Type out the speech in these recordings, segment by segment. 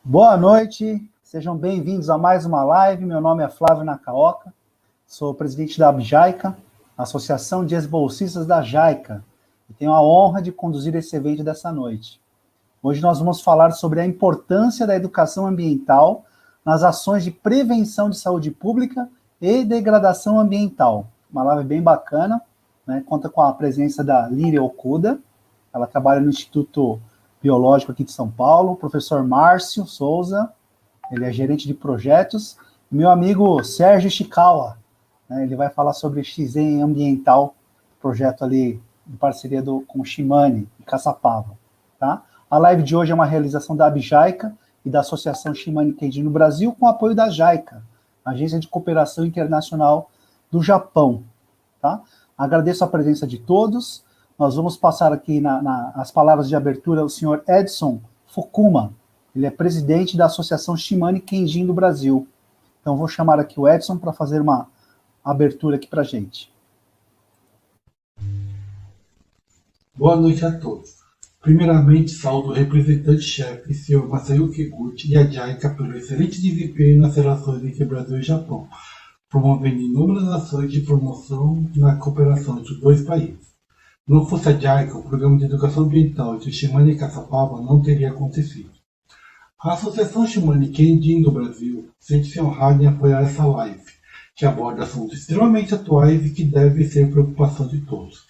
Boa noite, sejam bem-vindos a mais uma live. Meu nome é Flávio Nakaoka, sou presidente da ABJAICA, Associação de Ex-Bolsistas da JAICA, e tenho a honra de conduzir esse evento dessa noite. Hoje nós vamos falar sobre a importância da educação ambiental nas ações de prevenção de saúde pública e degradação ambiental. Uma live bem bacana, né? Conta com a presença da Líria Okuda, ela trabalha no Instituto Biológico aqui de São Paulo, o professor Márcio Souza, ele é gerente de projetos, e meu amigo Sérgio Ishikawa, né, ele vai falar sobre XEM ambiental, projeto ali em parceria com o Shimane, de Caçapava, tá? A live de hoje é uma realização da ABJAICA e da Associação Shimane Kenjin no Brasil, com apoio da JAICA, Agência de Cooperação Internacional do Japão, tá? Agradeço a presença de todos. Nós vamos passar aqui as palavras de abertura ao senhor Edson Fukuma. Ele é presidente da Associação Shimane Kenjin do Brasil. Então, vou chamar aqui o Edson para fazer uma abertura aqui para a gente. Boa noite a todos. Primeiramente, saúdo o representante-chefe, senhor Masayuki Eguchi, e a JAICA pelo excelente desempenho nas relações entre Brasil e Japão, promovendo inúmeras ações de promoção na cooperação entre os dois países. Não fosse a JAICA, o Programa de Educação Ambiental entre Shimane e Caçapava não teria acontecido. A Associação Shimane Kenjin do Brasil sente-se honrada em apoiar essa live, que aborda assuntos extremamente atuais e que devem ser preocupação de todos.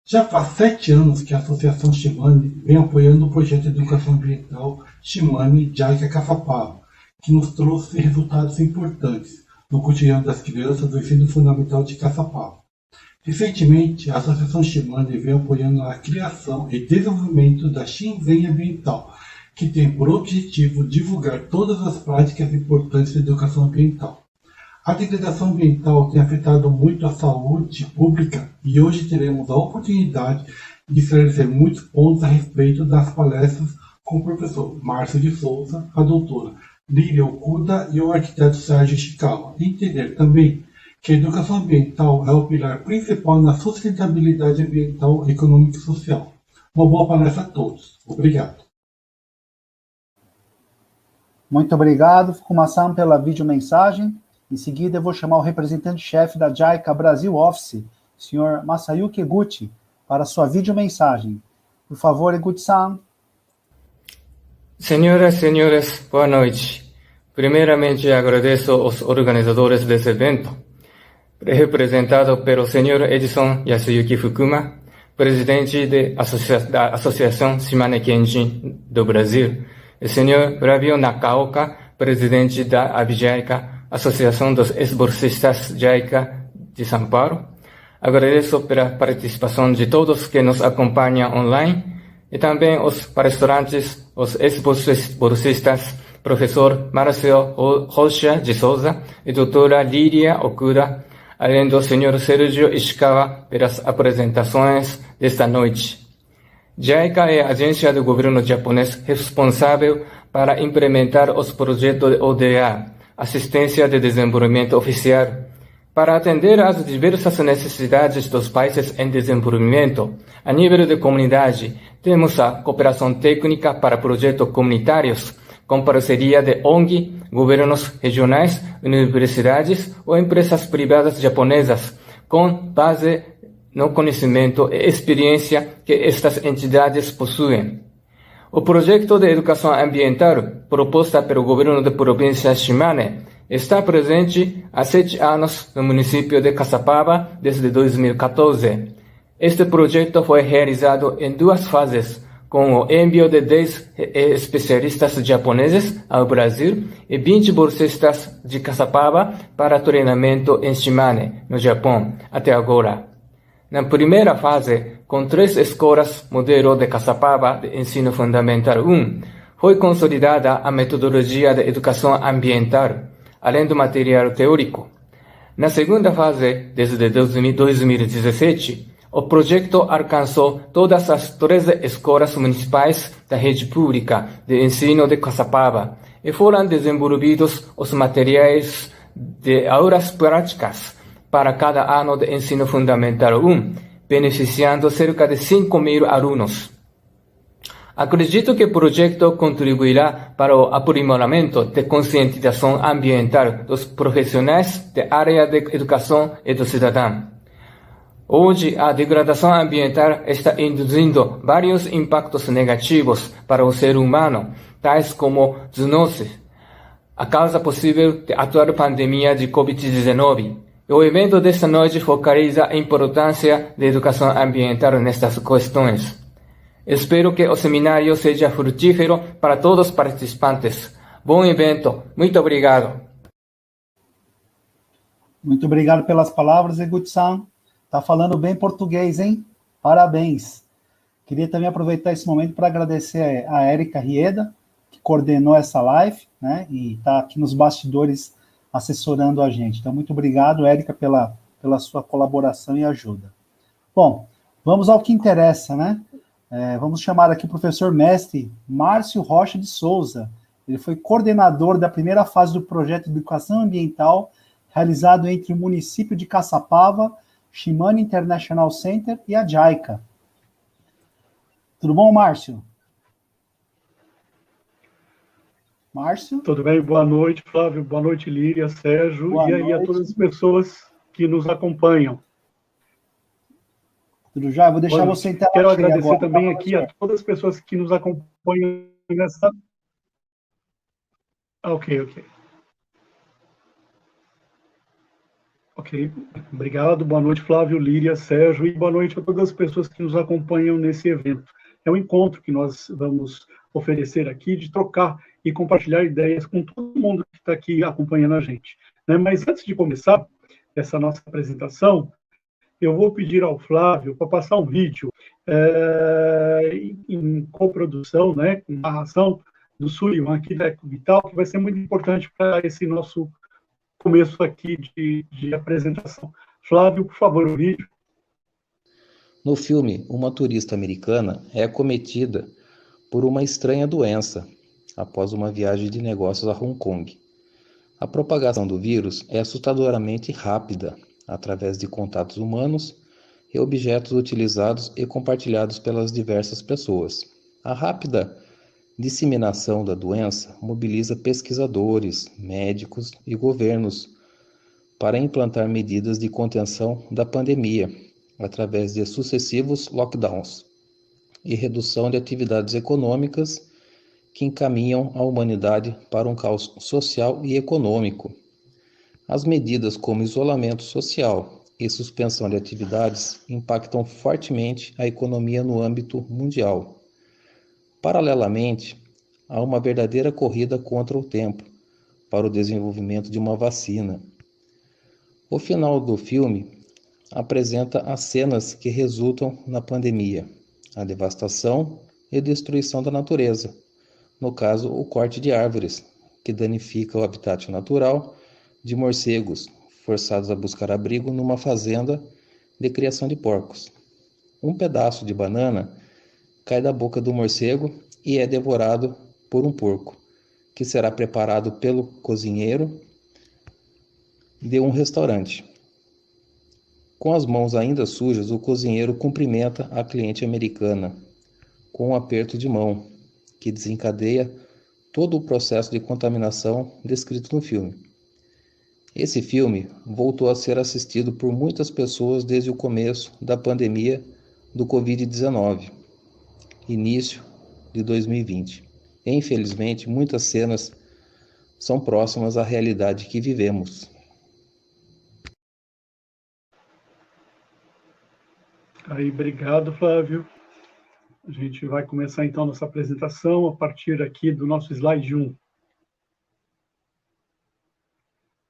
Já faz 7 anos que a Associação Shimane vem apoiando o projeto de educação ambiental Shimane JAICA Caçapava, que nos trouxe resultados importantes no cotidiano das crianças do ensino fundamental de Caçapava. Recentemente, a Associação Shimane vem apoiando a criação e desenvolvimento da XEM Ambiental, que tem por objetivo divulgar todas as práticas importantes da educação ambiental. A degradação ambiental tem afetado muito a saúde pública e hoje teremos a oportunidade de esclarecer muitos pontos a respeito das palestras com o professor Márcio de Souza, a doutora Líria Okuda e o arquiteto Sérgio Ishikawa, e entender também que a educação ambiental é o pilar principal na sustentabilidade ambiental, econômica e social. Uma boa palestra a todos. Obrigado. Muito obrigado, Fukuma-san, pela videomensagem. Em seguida, eu vou chamar o representante-chefe da JAICA Brasil Office, senhor Masayuki Eguchi, para sua videomensagem. Por favor, Eguchi-san. Senhoras e senhores, boa noite. Primeiramente, agradeço aos organizadores desse evento, representado pelo senhor Edson Yasuyuki Fukuma, presidente da Associação Shimane Kenjin do Brasil, e senhor Flávio Nakaoka, presidente da ABJAICA, Associação dos Ex-Bolsistas JAICA de São Paulo. Agradeço pela participação de todos que nos acompanham online e também os palestrantes, os ex-bolsistas, professor Márcio Rocha de Souza e doutora Líria Okuda, além do senhor Sérgio Ishikawa pelas apresentações desta noite. JAICA é a agência do governo japonês responsável para implementar os projetos de ODA, Assistência de Desenvolvimento Oficial, para atender às diversas necessidades dos países em desenvolvimento. A nível de comunidade, temos a cooperação técnica para projetos comunitários, com parceria de ONG, governos regionais, universidades ou empresas privadas japonesas, com base no conhecimento e experiência que estas entidades possuem. O projeto de educação ambiental proposto pelo governo da província Shimane está presente há 7 anos no município de Caçapava desde 2014. Este projeto foi realizado em 2 fases, com o envio de 10 especialistas japoneses ao Brasil e 20 bolsistas de Caçapava para treinamento em Shimane, no Japão, até agora. Na primeira fase, com 3 escolas modelo de Caçapava de ensino fundamental 1, foi consolidada a metodologia de educação ambiental, além do material teórico. Na segunda fase, desde 2017, o projeto alcançou todas as 13 escolas municipais da rede pública de ensino de Caçapava e foram desenvolvidos os materiais de aulas práticas para cada ano de ensino fundamental 1, beneficiando cerca de 5.000 alunos. Acredito que o projeto contribuirá para o aprimoramento de conscientização ambiental dos profissionais da área de educação e do cidadão. Hoje, a degradação ambiental está induzindo vários impactos negativos para o ser humano, tais como zoonose, a causa possível da atual pandemia de Covid-19. O evento desta noite focaliza a importância da educação ambiental nestas questões. Espero que o seminário seja frutífero para todos os participantes. Bom evento. Muito obrigado. Muito obrigado pelas palavras, Eguchi-san. Tá falando bem português, hein? Parabéns. Queria também aproveitar esse momento para agradecer a Érica Rieda, que coordenou essa live, né? E está aqui nos bastidores assessorando a gente. Então, muito obrigado, Érica, pela sua colaboração e ajuda. Bom, vamos ao que interessa, né? Vamos chamar aqui o professor mestre Márcio Rocha de Souza. Ele foi coordenador da primeira fase do projeto de educação ambiental realizado entre o município de Caçapava, Shimane International Center e a JICA. Tudo bom, Márcio? Márcio? Tudo bem, boa noite, Flávio, boa noite, Líria, Sérgio, Boa e aí noite. a todas as pessoas que nos acompanham. Tudo já? Eu vou deixar você interagir. Quero agradecer agora, também aqui a todas as pessoas que nos acompanham nessa... Ok. Obrigado, boa noite, Flávio, Líria, Sérgio, e boa noite a todas as pessoas que nos acompanham nesse evento. É um encontro que nós vamos oferecer aqui, de trocar e compartilhar ideias com todo mundo que está aqui acompanhando a gente, né? Mas antes de começar essa nossa apresentação, eu vou pedir ao Flávio para passar um vídeo em coprodução, né, com narração do Sullivan aqui da Ecovital, que vai ser muito importante para esse nosso começo aqui de apresentação. Flávio, por favor, o vídeo. No filme, uma turista americana é acometida por uma estranha doença após uma viagem de negócios a Hong Kong. A propagação do vírus é assustadoramente rápida, através de contatos humanos e objetos utilizados e compartilhados pelas diversas pessoas. A rápida disseminação da doença mobiliza pesquisadores, médicos e governos para implantar medidas de contenção da pandemia, através de sucessivos lockdowns e redução de atividades econômicas que encaminham a humanidade para um caos social e econômico. As medidas como isolamento social e suspensão de atividades impactam fortemente a economia no âmbito mundial. Paralelamente, há uma verdadeira corrida contra o tempo para o desenvolvimento de uma vacina. O final do filme apresenta as cenas que resultam na pandemia, a devastação e destruição da natureza, no caso, o corte de árvores, que danifica o habitat natural de morcegos, forçados a buscar abrigo numa fazenda de criação de porcos. Um pedaço de banana cai da boca do morcego e é devorado por um porco, que será preparado pelo cozinheiro de um restaurante. Com as mãos ainda sujas, o cozinheiro cumprimenta a cliente americana com um aperto de mão, que desencadeia todo o processo de contaminação descrito no filme. Esse filme voltou a ser assistido por muitas pessoas desde o começo da pandemia do Covid-19, início de 2020. E, infelizmente, muitas cenas são próximas à realidade que vivemos. Aí, obrigado, Flávio. A gente vai começar, então, nossa apresentação a partir aqui do nosso slide 1.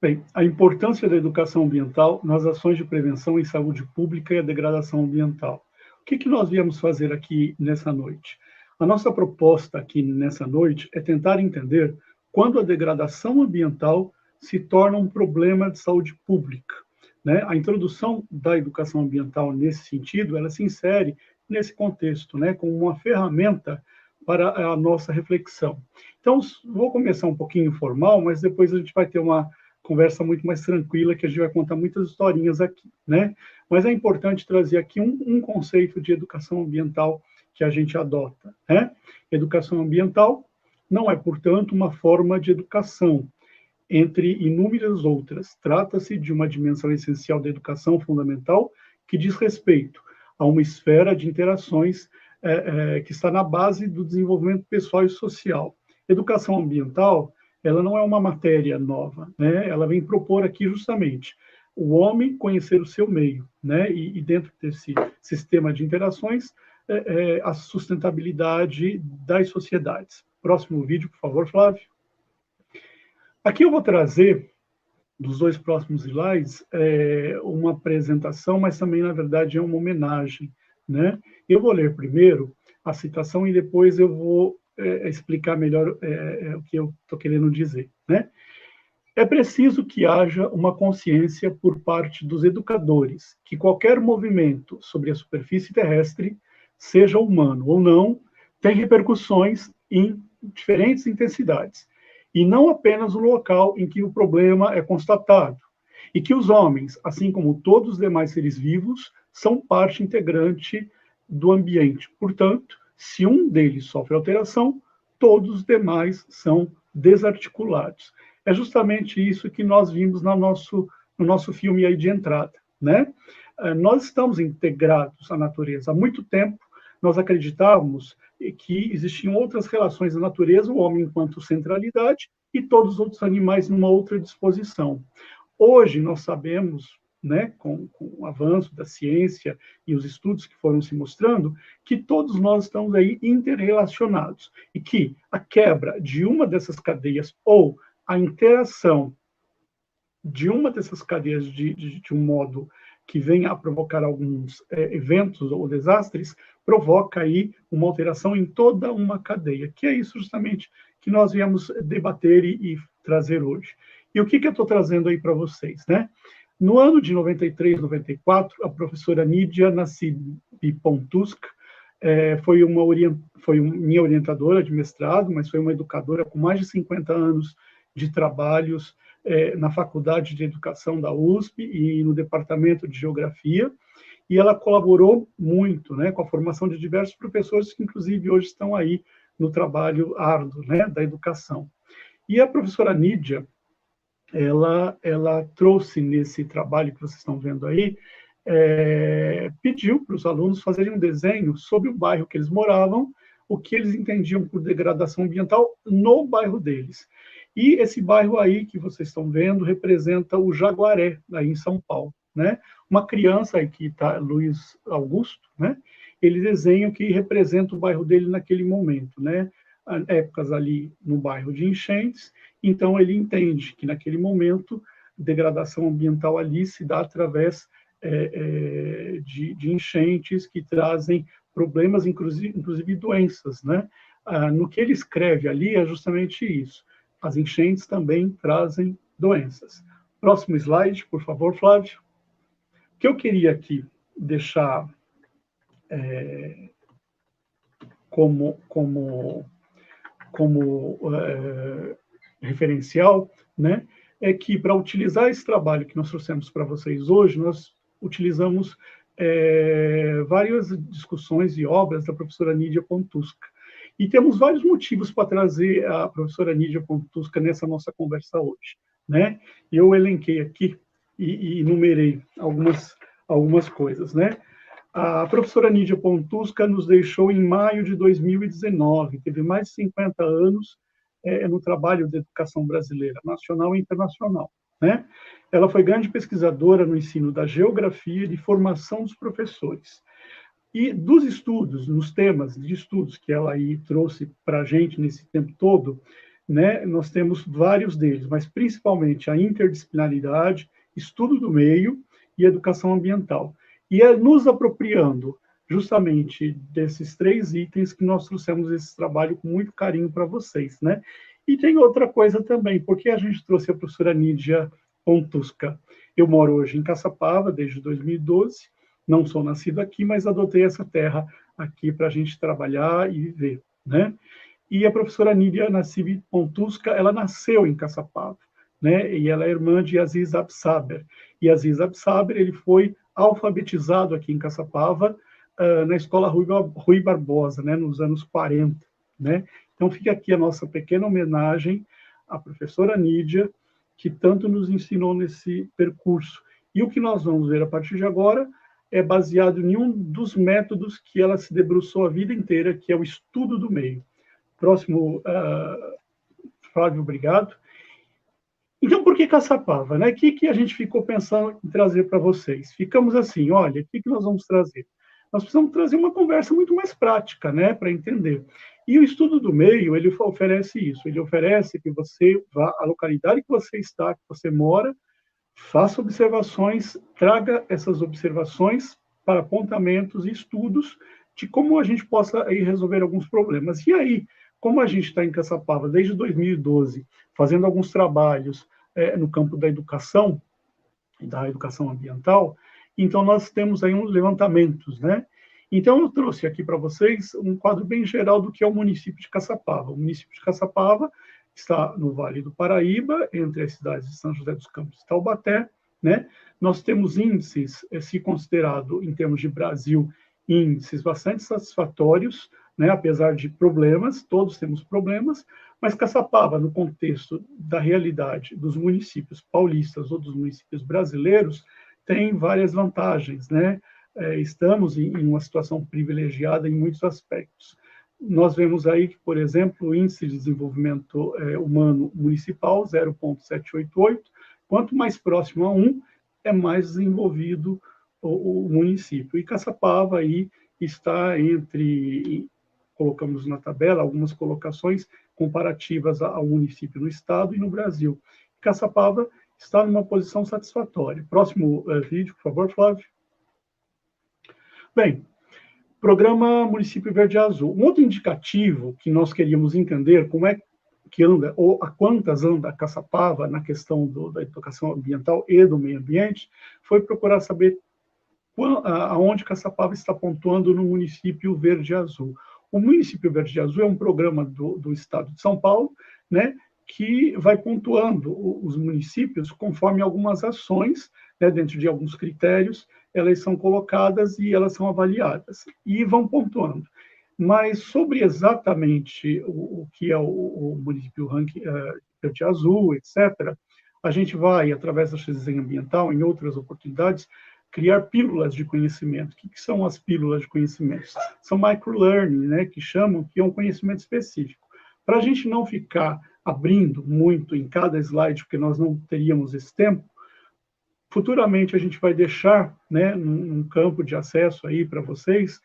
Bem, a importância da educação ambiental nas ações de prevenção em saúde pública e a degradação ambiental. O que nós viemos fazer aqui nessa noite? A nossa proposta aqui nessa noite é tentar entender quando a degradação ambiental se torna um problema de saúde pública, né? A introdução da educação ambiental nesse sentido, ela se insere nesse contexto, né, como uma ferramenta para a nossa reflexão. Então, vou começar um pouquinho informal, mas depois a gente vai ter uma conversa muito mais tranquila, que a gente vai contar muitas historinhas aqui, né? Mas é importante trazer aqui um conceito de educação ambiental que a gente adota, né? Educação ambiental não é, portanto, uma forma de educação, entre inúmeras outras. Trata-se de uma dimensão essencial da educação fundamental que diz respeito a uma esfera de interações que está na base do desenvolvimento pessoal e social. Educação ambiental, ela não é uma matéria nova, né? Ela vem propor aqui justamente o homem conhecer o seu meio, né? E dentro desse sistema de interações, a sustentabilidade das sociedades. Próximo vídeo, por favor, Flávio. Aqui eu vou trazer, dos dois próximos slides, uma apresentação, mas também, na verdade, é uma homenagem, né? Eu vou ler primeiro a citação e depois eu vou explicar melhor o que eu estou querendo dizer, né? É preciso que haja uma consciência por parte dos educadores que qualquer movimento sobre a superfície terrestre, seja humano ou não, tem repercussões em diferentes intensidades, e não apenas o local em que o problema é constatado, e que os homens, assim como todos os demais seres vivos, são parte integrante do ambiente. Portanto, se um deles sofre alteração, todos os demais são desarticulados. É justamente isso que nós vimos no nosso filme aí de entrada, né? Nós estamos integrados à natureza. Há muito tempo, nós acreditávamos que existiam outras relações da natureza, o homem enquanto centralidade e todos os outros animais numa outra disposição. Hoje, nós sabemos, né, com o avanço da ciência e os estudos que foram se mostrando, que todos nós estamos aí interrelacionados e que a quebra de uma dessas cadeias ou a interação de uma dessas cadeias de um modo que venha a provocar alguns eventos ou desastres, provoca aí uma alteração em toda uma cadeia, que é isso justamente que nós viemos debater e trazer hoje. E o que eu estou trazendo aí para vocês, né? No ano de 93, 94, a professora Nidia Nassib Pontusk foi minha orientadora de mestrado, mas foi uma educadora com mais de 50 anos de trabalhos na Faculdade de Educação da USP e no Departamento de Geografia, e ela colaborou muito, né, com a formação de diversos professores que, inclusive, hoje estão aí no trabalho árduo, né, da educação. E a professora Nidia, ela trouxe nesse trabalho que vocês estão vendo aí, pediu para os alunos fazerem um desenho sobre o bairro que eles moravam, o que eles entendiam por degradação ambiental no bairro deles. E esse bairro aí que vocês estão vendo representa o Jaguaré, aí em São Paulo, né? Uma criança aí que está, Luiz Augusto, né? Ele desenha o que representa o bairro dele naquele momento, né? Épocas ali no bairro de enchentes, então ele entende que naquele momento degradação ambiental ali se dá através de enchentes que trazem problemas, inclusive doenças, né? No que ele escreve ali é justamente isso. As enchentes também trazem doenças. Próximo slide, por favor, Flávio. O que eu queria aqui deixar como referencial, né, é que para utilizar esse trabalho que nós trouxemos para vocês hoje, nós utilizamos várias discussões e obras da professora Nidia Pontusk. E temos vários motivos para trazer a professora Nidia Pontusk nessa nossa conversa hoje, né? Eu elenquei aqui e enumerei algumas coisas, né? A professora Nidia Pontusk nos deixou em maio de 2019, teve mais de 50 anos no trabalho de educação brasileira, nacional e internacional, né? Ela foi grande pesquisadora no ensino da geografia e de formação dos professores. E dos estudos, nos temas de estudos que ela aí trouxe para a gente nesse tempo todo, né, nós temos vários deles, mas principalmente a interdisciplinaridade, estudo do meio e educação ambiental. E é nos apropriando justamente desses três itens que nós trouxemos esse trabalho com muito carinho para vocês, né? E tem outra coisa também, porque a gente trouxe a professora Nidia Pontusk. Eu moro hoje em Caçapava desde 2012, não sou nascido aqui, mas adotei essa terra aqui para a gente trabalhar e viver, né? E a professora Nidia Nassib Pontusk, ela nasceu em Caçapava, né? E ela é irmã de Aziz Absaber. E Aziz Absaber, ele foi alfabetizado aqui em Caçapava na Escola Rui Barbosa, né, nos anos 40. Né? Então, fica aqui a nossa pequena homenagem à professora Nídia, que tanto nos ensinou nesse percurso. E o que nós vamos ver a partir de agora é baseado em um dos métodos que ela se debruçou a vida inteira, que é o estudo do meio. Próximo, Flávio, obrigado. Então, por que Caçapava? Né? O que a gente ficou pensando em trazer para vocês? Ficamos assim, olha, o que nós vamos trazer? Nós precisamos trazer uma conversa muito mais prática, né, para entender. E o estudo do meio, ele oferece isso. Ele oferece que você vá à localidade que você está, que você mora, faça observações, traga essas observações para apontamentos e estudos de como a gente possa aí resolver alguns problemas. E aí, como a gente está em Caçapava desde 2012, fazendo alguns trabalhos no campo da educação ambiental, então nós temos aí uns levantamentos, né? Então eu trouxe aqui para vocês um quadro bem geral do que é o município de Caçapava. O município de Caçapava está no Vale do Paraíba, entre as cidades de São José dos Campos e Taubaté, né? Nós temos índices, se considerado em termos de Brasil, índices bastante satisfatórios, né? Apesar de problemas, todos temos problemas, mas Caçapava, no contexto da realidade dos municípios paulistas ou dos municípios brasileiros, tem várias vantagens, né? Estamos em uma situação privilegiada em muitos aspectos. Nós vemos aí que, por exemplo, o índice de desenvolvimento humano municipal, 0,788, quanto mais próximo a 1, é mais desenvolvido o município. E Caçapava aí está colocamos na tabela algumas colocações comparativas ao município no estado e no Brasil. Caçapava está numa posição satisfatória. Próximo vídeo, por favor, Flávio. Bem, Programa Município Verde Azul. Um outro indicativo que nós queríamos entender como é que anda, ou a quantas anda a Caçapava na questão da educação ambiental e do meio ambiente, foi procurar saber aonde Caçapava está pontuando no município Verde Azul. O município Verde Azul é um programa do estado de São Paulo, né, que vai pontuando os municípios conforme algumas ações, né, dentro de alguns critérios, elas são colocadas e elas são avaliadas, e vão pontuando. Mas sobre exatamente o que é o município Verde Azul, etc., a gente vai, através da desenho ambiental, em outras oportunidades, criar pílulas de conhecimento. O que são as pílulas de conhecimento? São microlearning, né, que chamam, que é um conhecimento específico. Para a gente não ficar abrindo muito em cada slide, porque nós não teríamos esse tempo, futuramente a gente vai deixar, né, num campo de acesso aí para vocês,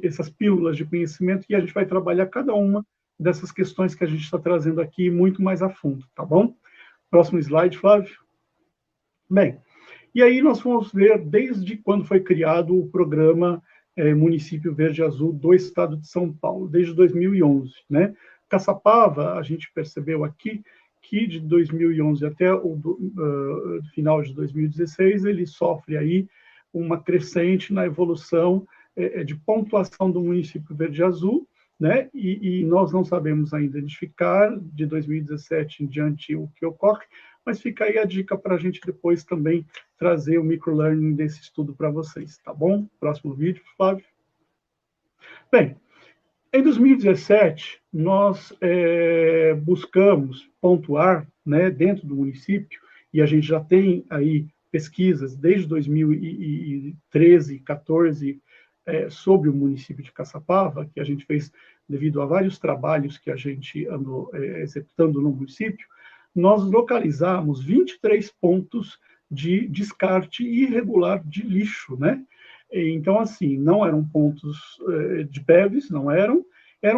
essas pílulas de conhecimento, e a gente vai trabalhar cada uma dessas questões que a gente está trazendo aqui muito mais a fundo, tá bom? Próximo slide, Flávio. Bem, e aí nós vamos ver desde quando foi criado o programa Município Verde Azul do Estado de São Paulo, desde 2011, né? Caçapava, a gente percebeu aqui que de 2011 até o final de 2016, ele sofre aí uma crescente na evolução de pontuação do município Verde Azul, né? E nós não sabemos ainda identificar de 2017 em diante o que ocorre, mas fica aí a dica para a gente depois também trazer o microlearning desse estudo para vocês, tá bom? Próximo vídeo, Flávio. Bem, em 2017, nós buscamos pontuar, né, dentro do município, e a gente já tem aí pesquisas desde 2013, 2014, sobre o município de Caçapava, que a gente fez devido a vários trabalhos que a gente andou executando no município. Nós localizamos 23 pontos de descarte irregular de lixo, né? Então, assim, não eram pontos de PEVs, não eram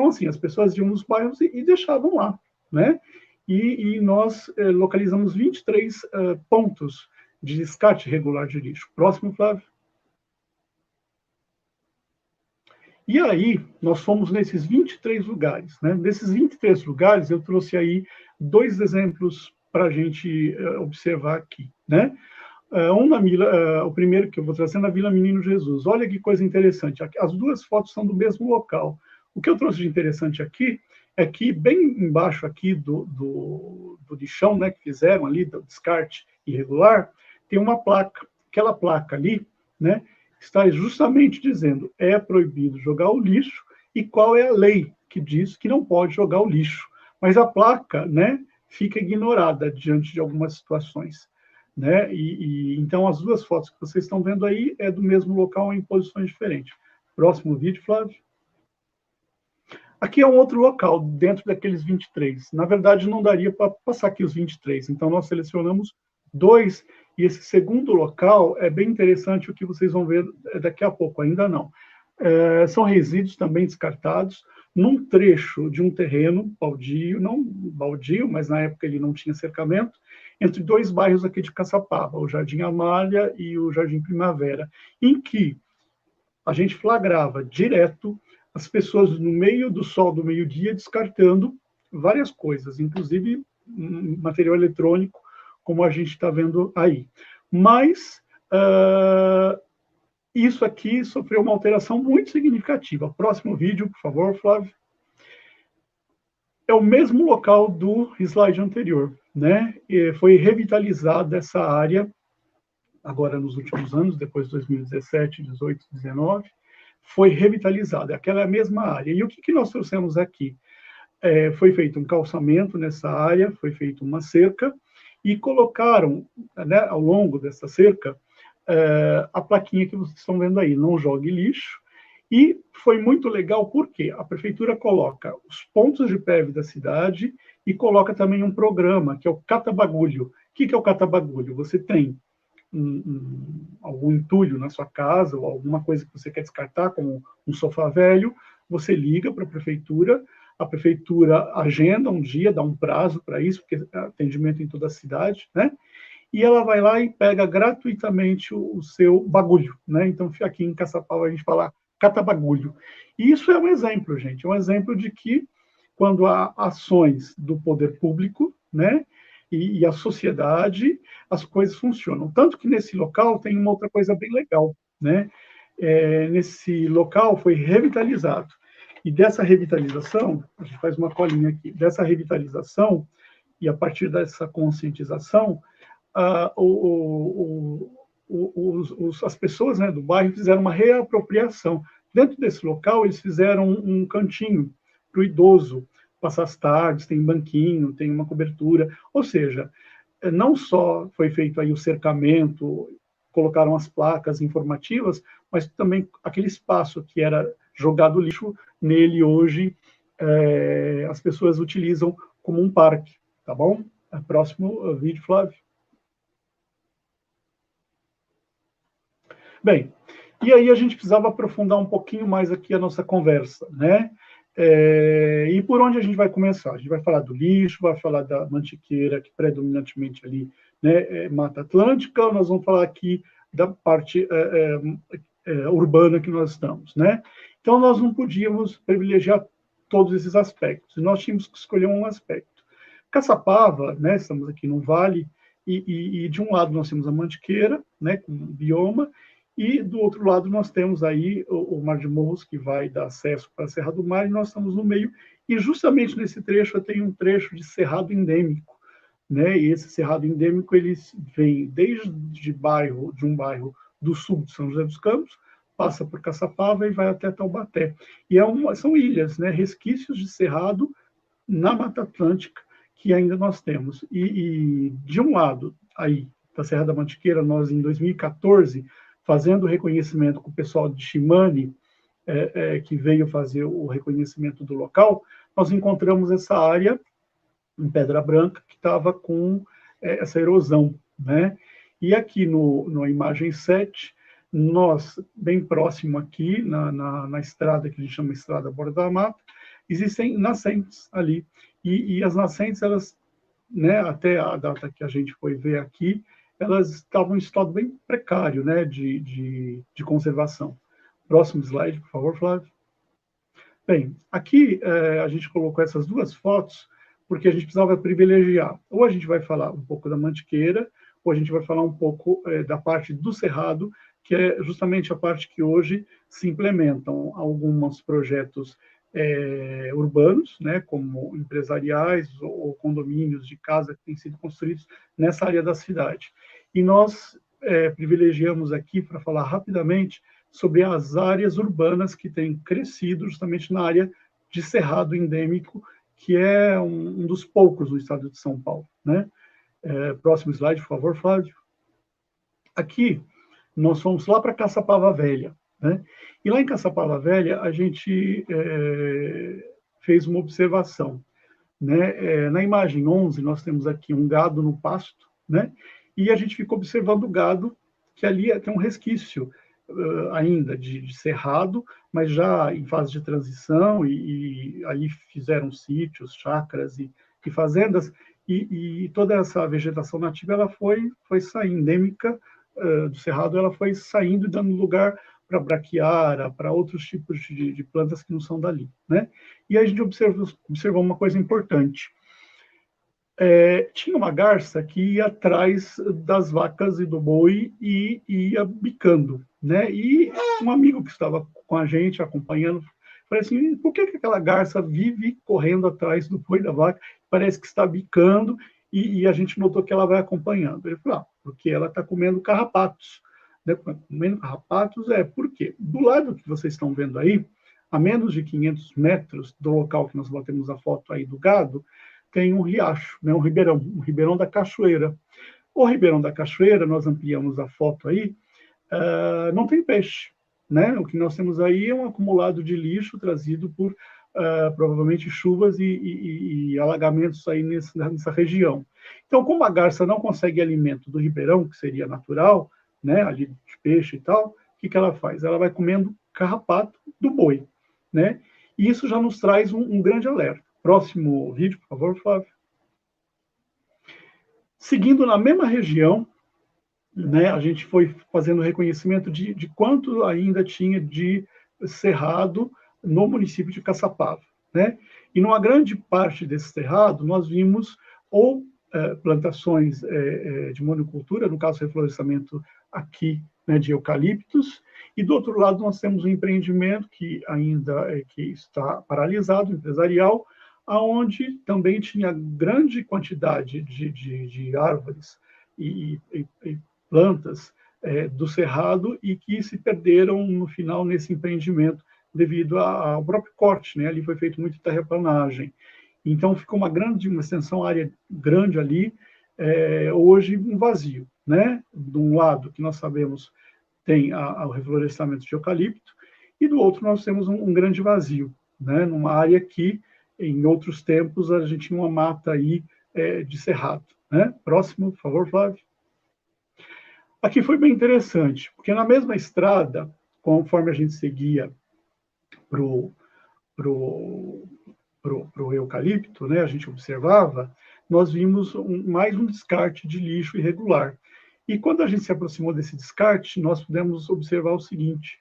assim, as pessoas iam nos bairros e deixavam lá, né? E nós localizamos 23 pontos de descarte irregular de lixo. Próximo, Flávio. E aí, nós fomos nesses 23 lugares, né? Desses 23 lugares, eu trouxe aí 2 exemplos para a gente observar aqui, né? O primeiro que eu vou trazer é na Vila Menino Jesus. Olha que coisa interessante. As 2 fotos são do mesmo local. O que eu trouxe de interessante aqui é que, bem embaixo aqui do lixão, né, que fizeram ali, do descarte irregular, tem uma placa. Aquela placa ali, né, está justamente dizendo é proibido jogar o lixo e qual é a lei que diz que não pode jogar o lixo. Mas a placa, né, fica ignorada diante de algumas situações, né? Então as duas fotos que vocês estão vendo aí é do mesmo local em posições diferentes. Próximo vídeo, Flávio. Aqui é um outro local, dentro daqueles 23. Na verdade, não daria para passar aqui os 23. Então, nós selecionamos 2, e esse segundo local é bem interessante, o que vocês vão ver daqui a pouco, ainda não. São resíduos também descartados, num trecho de um terreno baldio, não baldio, mas na época ele não tinha cercamento, entre 2 bairros aqui de Caçapava, o Jardim Amália e o Jardim Primavera, em que a gente flagrava direto as pessoas no meio do sol do meio-dia descartando várias coisas, inclusive material eletrônico, como a gente está vendo aí. Mas isso aqui sofreu uma alteração muito significativa. Próximo vídeo, por favor, Flávio. É o mesmo local do slide anterior, né? E foi revitalizada essa área agora nos últimos anos, depois de 2017, 18, 19, foi revitalizada, aquela mesma área. E o que nós trouxemos aqui? Foi feito um calçamento nessa área, foi feita uma cerca, e colocaram, né, ao longo dessa cerca, a plaquinha que vocês estão vendo aí, não jogue lixo, e foi muito legal porque a prefeitura coloca os pontos de PEV da cidade e coloca também um programa, que é o Cata Bagulho. O que é o Cata Bagulho? Você tem algum entulho na sua casa ou alguma coisa que você quer descartar, como um sofá velho, você liga para a prefeitura agenda um dia, dá um prazo para isso, porque é atendimento em toda a cidade, né? E ela vai lá e pega gratuitamente o seu bagulho, né? Então, aqui em Caçapava a gente fala cata bagulho. E isso é um exemplo, gente, é um exemplo de que quando há ações do poder público, né, e a sociedade, as coisas funcionam. Tanto que nesse local tem uma outra coisa bem legal, né? Nesse local foi revitalizado. E dessa revitalização, a gente faz uma colinha aqui, dessa revitalização, e a partir dessa conscientização, as pessoas, né, do bairro fizeram uma reapropriação. Dentro desse local, eles fizeram um cantinho para o idoso passar as tardes, tem banquinho, tem uma cobertura, ou seja, não só foi feito aí o cercamento, colocaram as placas informativas, mas também aquele espaço que era jogado lixo, nele hoje as pessoas utilizam como um parque, tá bom? Próximo vídeo, Flávio. Bem, e aí a gente precisava aprofundar um pouquinho mais aqui a nossa conversa, né? E por onde a gente vai começar? A gente vai falar do lixo, vai falar da mantiqueira, que predominantemente ali, né, Mata Atlântica, nós vamos falar aqui da parte urbana que nós estamos, né? Então, nós não podíamos privilegiar todos esses aspectos, nós tínhamos que escolher um aspecto. Caçapava, né, estamos aqui no vale, e de um lado nós temos a mantiqueira, né, com bioma, e do outro lado nós temos aí o Mar de Morros, que vai dar acesso para a Serra do Mar, e nós estamos no meio, e justamente nesse trecho tem um trecho de cerrado endêmico, né? E esse cerrado endêmico ele vem desde um bairro do sul de São José dos Campos, passa por Caçapava e vai até Taubaté. E são ilhas, né? Resquícios de cerrado na Mata Atlântica que ainda nós temos. E de um lado aí da Serra da Mantiqueira, nós em 2014 fazendo o reconhecimento com o pessoal de Chimane, que veio fazer o reconhecimento do local, nós encontramos essa área em Pedra Branca que estava com essa erosão, né? E aqui na imagem 7, nós, bem próximo aqui, na estrada que a gente chama Estrada Borda da Mata, existem nascentes ali. E as nascentes, elas, né, até a data que a gente foi ver aqui, elas estavam em estado bem precário, né, de conservação. Próximo slide, por favor, Flávio. Bem, aqui a gente colocou essas duas fotos porque a gente precisava privilegiar. Ou a gente vai falar um pouco da mantiqueira, ou a gente vai falar um pouco da parte do cerrado, que é justamente a parte que hoje se implementam alguns projetos urbanos, né, como empresariais ou condomínios de casa que têm sido construídos nessa área da cidade. E nós privilegiamos aqui para falar rapidamente sobre as áreas urbanas que têm crescido justamente na área de cerrado endêmico, que é um dos poucos no estado de São Paulo, né? Próximo slide, por favor, Flávio. Aqui, nós fomos lá para Caçapava Velha, né? E lá em Caçapava Velha, a gente fez uma observação, né? Na imagem 11, nós temos aqui um gado no pasto, né? E a gente fica observando o gado, que ali tem um resquício ainda de cerrado, mas já em fase de transição, e ali fizeram sítios, chácaras e fazendas, e toda essa vegetação nativa ela foi saindo, endêmica do cerrado, ela foi saindo e dando lugar para braquiária, para outros tipos de plantas que não são dali, né? E aí a gente observou uma coisa importante. Tinha uma garça que ia atrás das vacas e do boi e ia bicando, né? E um amigo que estava com a gente, acompanhando, falou assim, por que aquela garça vive correndo atrás do boi e da vaca? Parece que está bicando, e a gente notou que ela vai acompanhando. Ele falou, porque ela está comendo carrapatos. Né? Comendo carrapatos por quê? Do lado que vocês estão vendo aí, a menos de 500 metros do local que nós batemos a foto aí do gado, tem um riacho, né, um ribeirão da Cachoeira. O Ribeirão da Cachoeira, nós ampliamos a foto aí, não tem peixe, né? O que nós temos aí é um acumulado de lixo trazido por provavelmente chuvas e alagamentos aí nessa região. Então, como a garça não consegue alimento do ribeirão, que seria natural, né, ali de peixe e tal, o que ela faz? Ela vai comendo carrapato do boi, né? E isso já nos traz um grande alerta. Próximo vídeo, por favor, Flávio. Seguindo na mesma região, né, a gente foi fazendo reconhecimento de quanto ainda tinha de cerrado no município de Caçapava, né? E numa grande parte desse cerrado, nós vimos ou plantações de monocultura, no caso, reflorestamento aqui, né, de eucaliptos, e do outro lado nós temos um empreendimento que ainda que está paralisado, empresarial, aonde também tinha grande quantidade de árvores e plantas do cerrado e que se perderam no final nesse empreendimento devido ao próprio corte, né? Ali foi feito muita terraplanagem. Então ficou uma extensão, área grande ali, hoje um vazio, né? De um lado que nós sabemos tem o reflorestamento de eucalipto e do outro nós temos um grande vazio, né? Numa área que em outros tempos a gente tinha uma mata aí de cerrado, né? Próximo, por favor, Flávio. Aqui foi bem interessante, porque na mesma estrada, conforme a gente seguia pro eucalipto, né, a gente observava, nós vimos mais um descarte de lixo irregular. E quando a gente se aproximou desse descarte, nós pudemos observar o seguinte,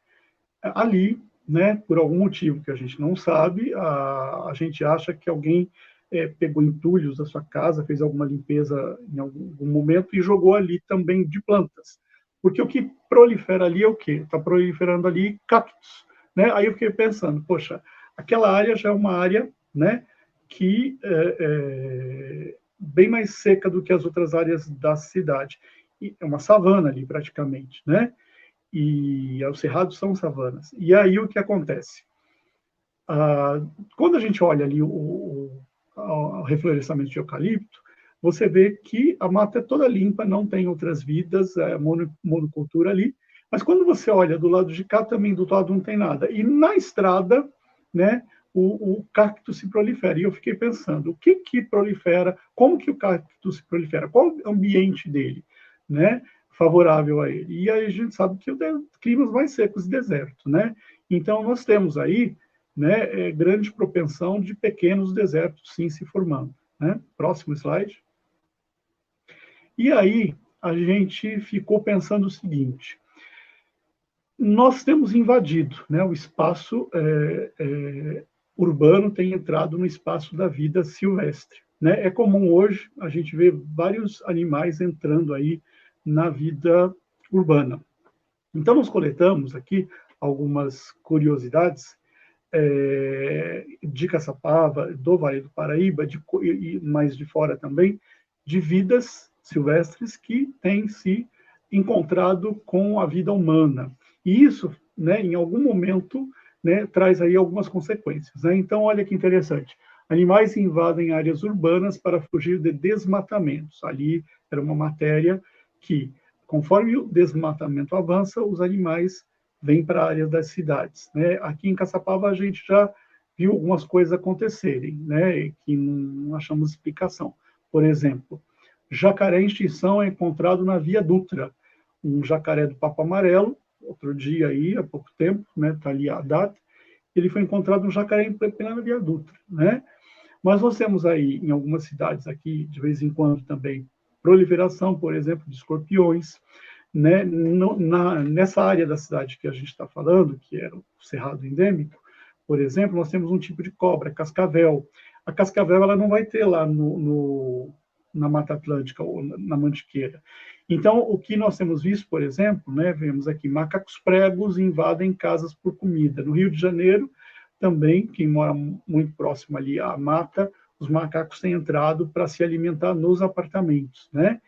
ali, né, por algum motivo que a gente não sabe, a gente acha que alguém pegou entulhos da sua casa, fez alguma limpeza em algum momento e jogou ali também de plantas. Porque o que prolifera ali é o quê? Está proliferando ali cactos, né? Aí eu fiquei pensando, poxa, aquela área já é uma área, né, que bem mais seca do que as outras áreas da cidade. E é uma savana ali, praticamente, né? E os cerrados são savanas. E aí o que acontece? Quando a gente olha ali o reflorestamento de eucalipto, você vê que a mata é toda limpa, não tem outras vidas, monocultura ali, mas quando você olha do lado de cá, também do lado não tem nada. E na estrada, né, o cacto se prolifera. E eu fiquei pensando, o que prolifera, como que o cacto se prolifera, qual o ambiente dele, né, favorável a ele. E aí a gente sabe que climas mais secos e deserto, né? Então nós temos aí, né, grande propensão de pequenos desertos, sim, se formando, né? Próximo slide. E aí a gente ficou pensando o seguinte, nós temos invadido, né, o espaço urbano tem entrado no espaço da vida silvestre, né? É comum hoje a gente ver vários animais entrando aí na vida urbana. Então nós coletamos aqui algumas curiosidades de Caçapava, do Vale do Paraíba, e mais de fora também, de vidas silvestres que têm se encontrado com a vida humana. E isso, né, em algum momento, né, traz aí algumas consequências, né? Então, olha que interessante. Animais invadem áreas urbanas para fugir de desmatamentos. Ali era uma matéria que, conforme o desmatamento avança, os animais vêm para áreas das cidades, né? Aqui em Caçapava a gente já viu algumas coisas acontecerem, né, que não achamos explicação. Por exemplo, jacaré em extinção é encontrado na Via Dutra, um jacaré do Papo Amarelo, outro dia aí, há pouco tempo, né, está ali a data, ele foi encontrado um jacaré em plena Via Dutra, né? Mas nós temos aí, em algumas cidades aqui, de vez em quando também, proliferação, por exemplo, de escorpiões, né? Nessa área da cidade que a gente está falando, que era o Cerrado Endêmico, por exemplo, nós temos um tipo de cobra, cascavel. A cascavel ela não vai ter lá na Mata Atlântica ou na Mantiqueira. Então, o que nós temos visto, por exemplo, né, vemos aqui, macacos pregos invadem casas por comida. No Rio de Janeiro, também, quem mora muito próximo ali à mata, os macacos têm entrado para se alimentar nos apartamentos, né?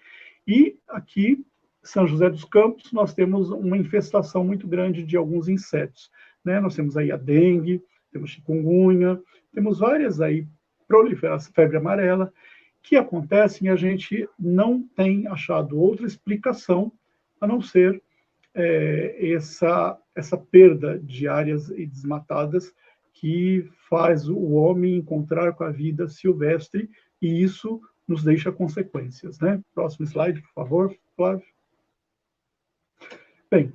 E aqui, São José dos Campos, nós temos uma infestação muito grande de alguns insetos, né? Nós temos aí a dengue, temos chikungunya, temos várias aí proliferação, febre amarela, que acontecem e a gente não tem achado outra explicação a não ser essa perda de áreas desmatadas que faz o homem encontrar com a vida silvestre, e isso nos deixa consequências, né? Próximo slide, por favor, Flávio. Bem,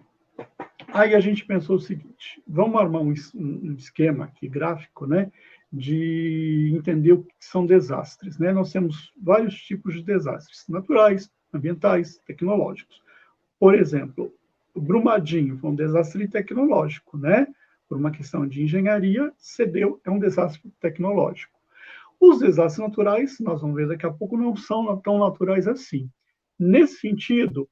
aí a gente pensou o seguinte, vamos armar um esquema aqui, gráfico, né, de entender o que são desastres, né? Nós temos vários tipos de desastres, naturais, ambientais, tecnológicos. Por exemplo, o Brumadinho foi um desastre tecnológico, né? Por uma questão de engenharia, cedeu, é um desastre tecnológico. Os desastres naturais, nós vamos ver daqui a pouco, não são tão naturais assim. Nesse sentido,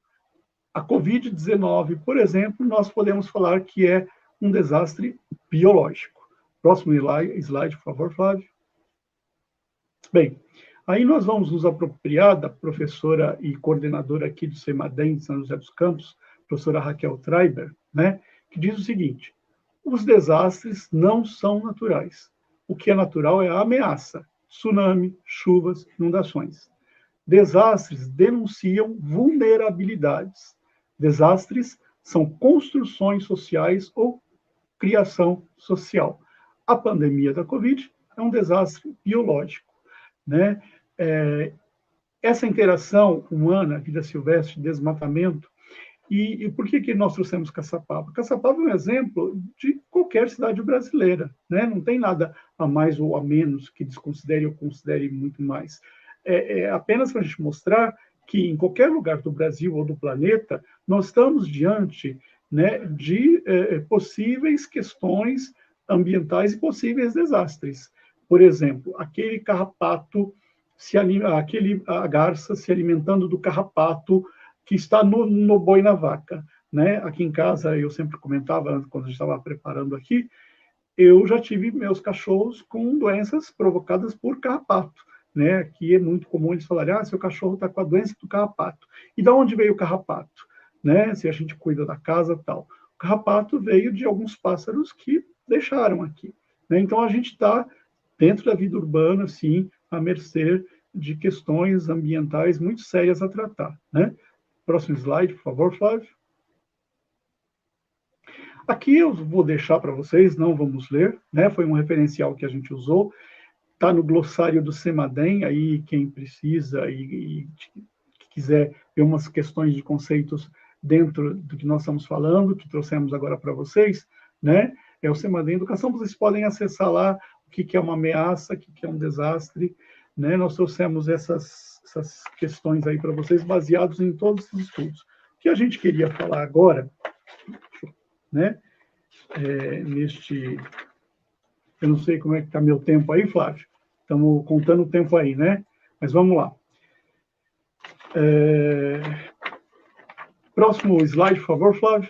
a Covid-19, por exemplo, nós podemos falar que é um desastre biológico. Próximo slide, por favor, Flávio. Bem, aí nós vamos nos apropriar da professora e coordenadora aqui do CEMADEM de São José dos Campos, professora Raquel Treiber, né, que diz o seguinte: os desastres não são naturais. O que é natural é a ameaça, tsunami, chuvas, inundações. Desastres denunciam vulnerabilidades. Desastres são construções sociais ou criação social. A pandemia da Covid é um desastre biológico, né? Essa interação humana, vida silvestre, desmatamento, e por que nós trouxemos Caçapava? Caçapava é um exemplo de qualquer cidade brasileira, né? Não tem nada a mais ou a menos que desconsidere ou considere muito mais. É apenas para a gente mostrar que em qualquer lugar do Brasil ou do planeta, nós estamos diante, né, de possíveis questões ambientais e possíveis desastres. Por exemplo, aquele carrapato, a garça se alimentando do carrapato que está no boi na vaca, né? Aqui em casa, eu sempre comentava, quando a gente estava preparando aqui, eu já tive meus cachorros com doenças provocadas por carrapato, né? Aqui é muito comum eles falarem, seu cachorro está com a doença do carrapato. E de onde veio o carrapato? Né? Se a gente cuida da casa, tal. O carrapato veio de alguns pássaros que deixaram aqui, né? Então, a gente está dentro da vida urbana, sim, à mercê de questões ambientais muito sérias a tratar, né? Próximo slide, por favor, Flávio. Aqui eu vou deixar para vocês, não vamos ler, né? Foi um referencial que a gente usou, está no glossário do CEMADEM, aí quem precisa e quiser ver umas questões de conceitos dentro do que nós estamos falando, que trouxemos agora para vocês, né? É o CEMADEM Educação, vocês podem acessar lá o que é uma ameaça, o que é um desastre, né? Nós trouxemos essas questões aí para vocês, baseados em todos esses estudos. O que a gente queria falar agora, né? Eu não sei como é que está meu tempo aí, Flávio. Estamos contando o tempo aí, né? Mas vamos lá. Próximo slide, por favor, Flávio.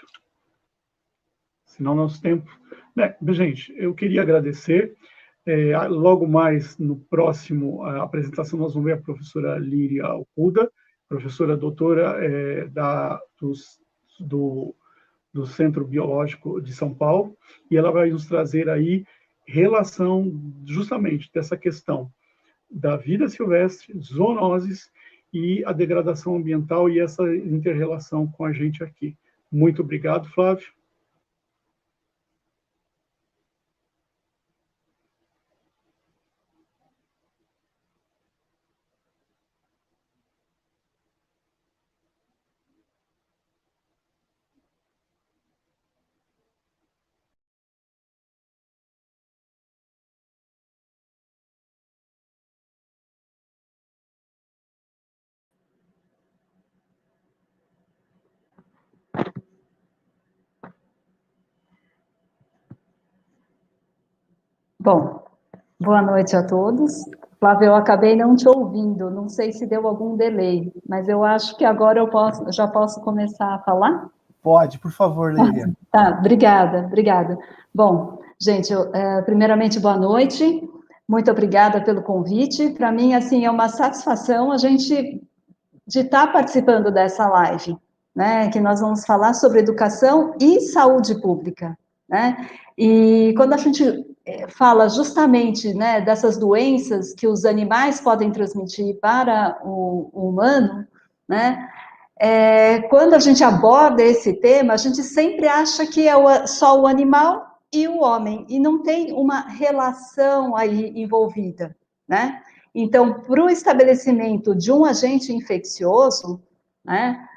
Senão nosso tempo... Gente, eu queria agradecer. Logo mais, no próximo apresentação, nós vamos ver a professora Líria Alcuda, professora doutora do Centro Biológico de São Paulo, e ela vai nos trazer aí relação justamente dessa questão da vida silvestre, zoonoses e a degradação ambiental e essa inter-relação com a gente aqui. Muito obrigado, Flávio. Bom, boa noite a todos. Flávio, eu acabei não te ouvindo, não sei se deu algum delay, mas eu acho que agora eu já posso começar a falar? Pode, por favor, Lília. Tá, obrigada. Bom, gente, primeiramente, boa noite, muito obrigada pelo convite. Para mim, assim, é uma satisfação a gente de estar participando dessa live, né, que nós vamos falar sobre educação e saúde pública, né, e quando a gente fala justamente, né, dessas doenças que os animais podem transmitir para o humano, né, quando a gente aborda esse tema, a gente sempre acha que é só o animal e o homem, e não tem uma relação aí envolvida, né? Então, para o estabelecimento de um agente infeccioso, né,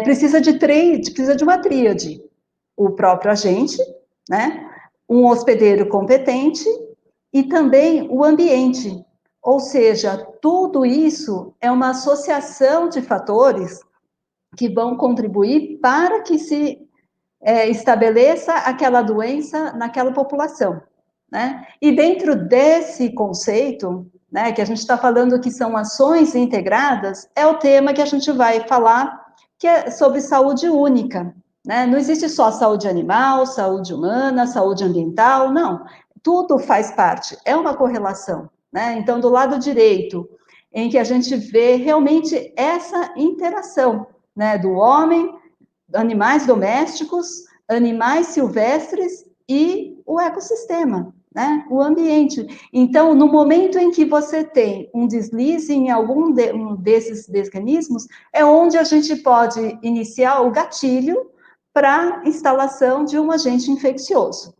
precisa de uma tríade: o próprio agente, né, um hospedeiro competente e também o ambiente. Ou seja, tudo isso é uma associação de fatores que vão contribuir para que se estabeleça aquela doença naquela população, né? E dentro desse conceito, né, que a gente está falando que são ações integradas, é o tema que a gente vai falar, que é sobre saúde única, né? Não existe só saúde animal, saúde humana, saúde ambiental, não. Tudo faz parte, é uma correlação, né? Então, do lado direito, em que a gente vê realmente essa interação, né, do homem, animais domésticos, animais silvestres e o ecossistema, né, o ambiente. Então, no momento em que você tem um deslize em algum desses mecanismos, é onde a gente pode iniciar o gatilho para a instalação de um agente infeccioso.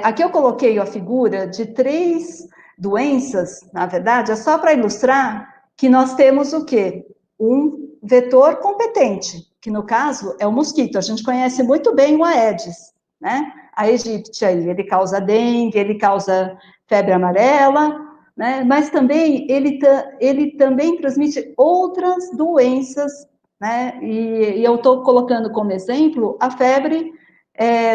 Aqui eu coloquei a figura de 3 doenças, na verdade, é só para ilustrar que nós temos o quê? Um vetor competente, que no caso é o mosquito. A gente conhece muito bem o Aedes, né? A Aegypti, ele causa dengue, ele causa febre amarela, né? Mas também ele também transmite outras doenças, né? E eu estou colocando como exemplo a febre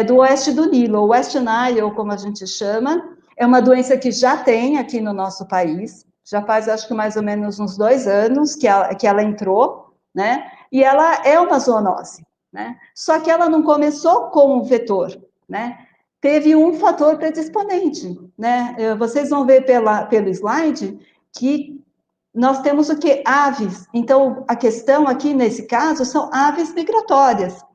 do oeste do Nilo, o West Nile, como a gente chama. É uma doença que já tem aqui no nosso país, já faz, acho que mais ou menos uns 2 anos que ela entrou, né? E ela é uma zoonose, né? Só que ela não começou com um vetor, né? Teve um fator predisponente, né? Vocês vão ver pelo slide que nós temos o que? Aves. Então, a questão aqui, nesse caso, são aves migratórias.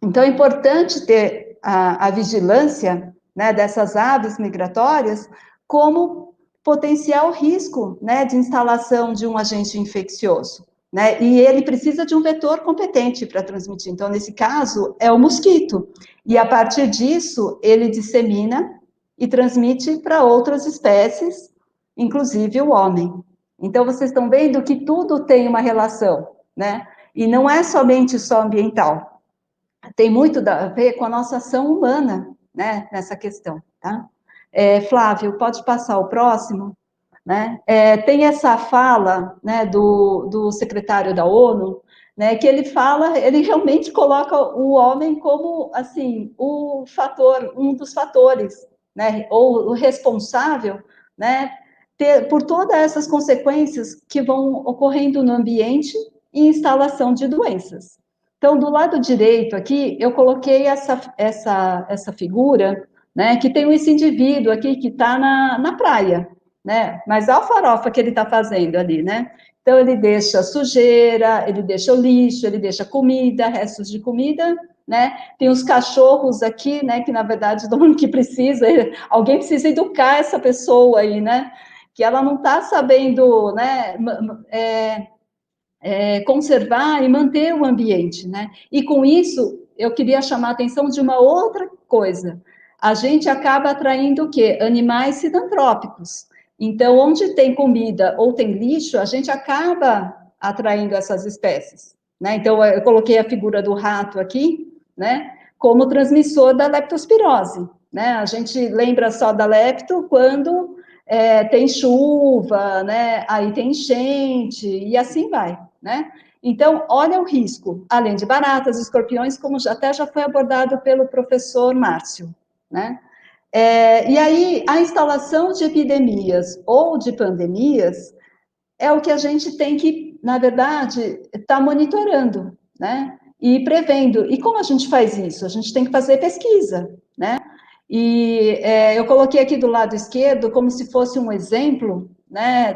Então, é importante ter a vigilância, né, dessas aves migratórias como potencial risco, né, de instalação de um agente infeccioso, né, e ele precisa de um vetor competente para transmitir. Então, nesse caso, é o mosquito, e a partir disso, ele dissemina e transmite para outras espécies, inclusive o homem. Então, vocês estão vendo que tudo tem uma relação, né, e não é somente só ambiental, tem muito a ver com a nossa ação humana, né, nessa questão, tá? Flávio, pode passar o próximo, né? Tem essa fala, né, do secretário da ONU, né, que ele realmente coloca o homem como, assim, um dos fatores, né, ou o responsável, né, por todas essas consequências que vão ocorrendo no ambiente e instalação de doenças. Então, do lado direito aqui, eu coloquei essa figura, né, que tem esse indivíduo aqui que está na praia, né, mas olha a farofa que ele está fazendo ali, né, Então, ele deixa sujeira, ele deixa o lixo, ele deixa comida, restos de comida, né? Tem os cachorros aqui, né? Que, na verdade, que precisa, alguém precisa educar essa pessoa aí, né? Que ela não está sabendo, né? Conservar e manter o ambiente, né? E com isso, eu queria chamar a atenção de uma outra coisa. A gente acaba atraindo o quê? Animais sinantrópicos. Então, onde tem comida ou tem lixo, a gente acaba atraindo essas espécies, né? Então, eu coloquei a figura do rato aqui, né? Como transmissor da leptospirose, né? A gente lembra só da lepto quando tem chuva, né? Aí tem enchente e assim vai, né? Então, olha o risco, além de baratas, escorpiões, como até já foi abordado pelo professor Márcio, né? E aí, a instalação de epidemias ou de pandemias é o que a gente tem que, na verdade, estar monitorando, né? E prevendo. E como a gente faz isso? A gente tem que fazer pesquisa, né? E eu coloquei aqui do lado esquerdo como se fosse um exemplo, né?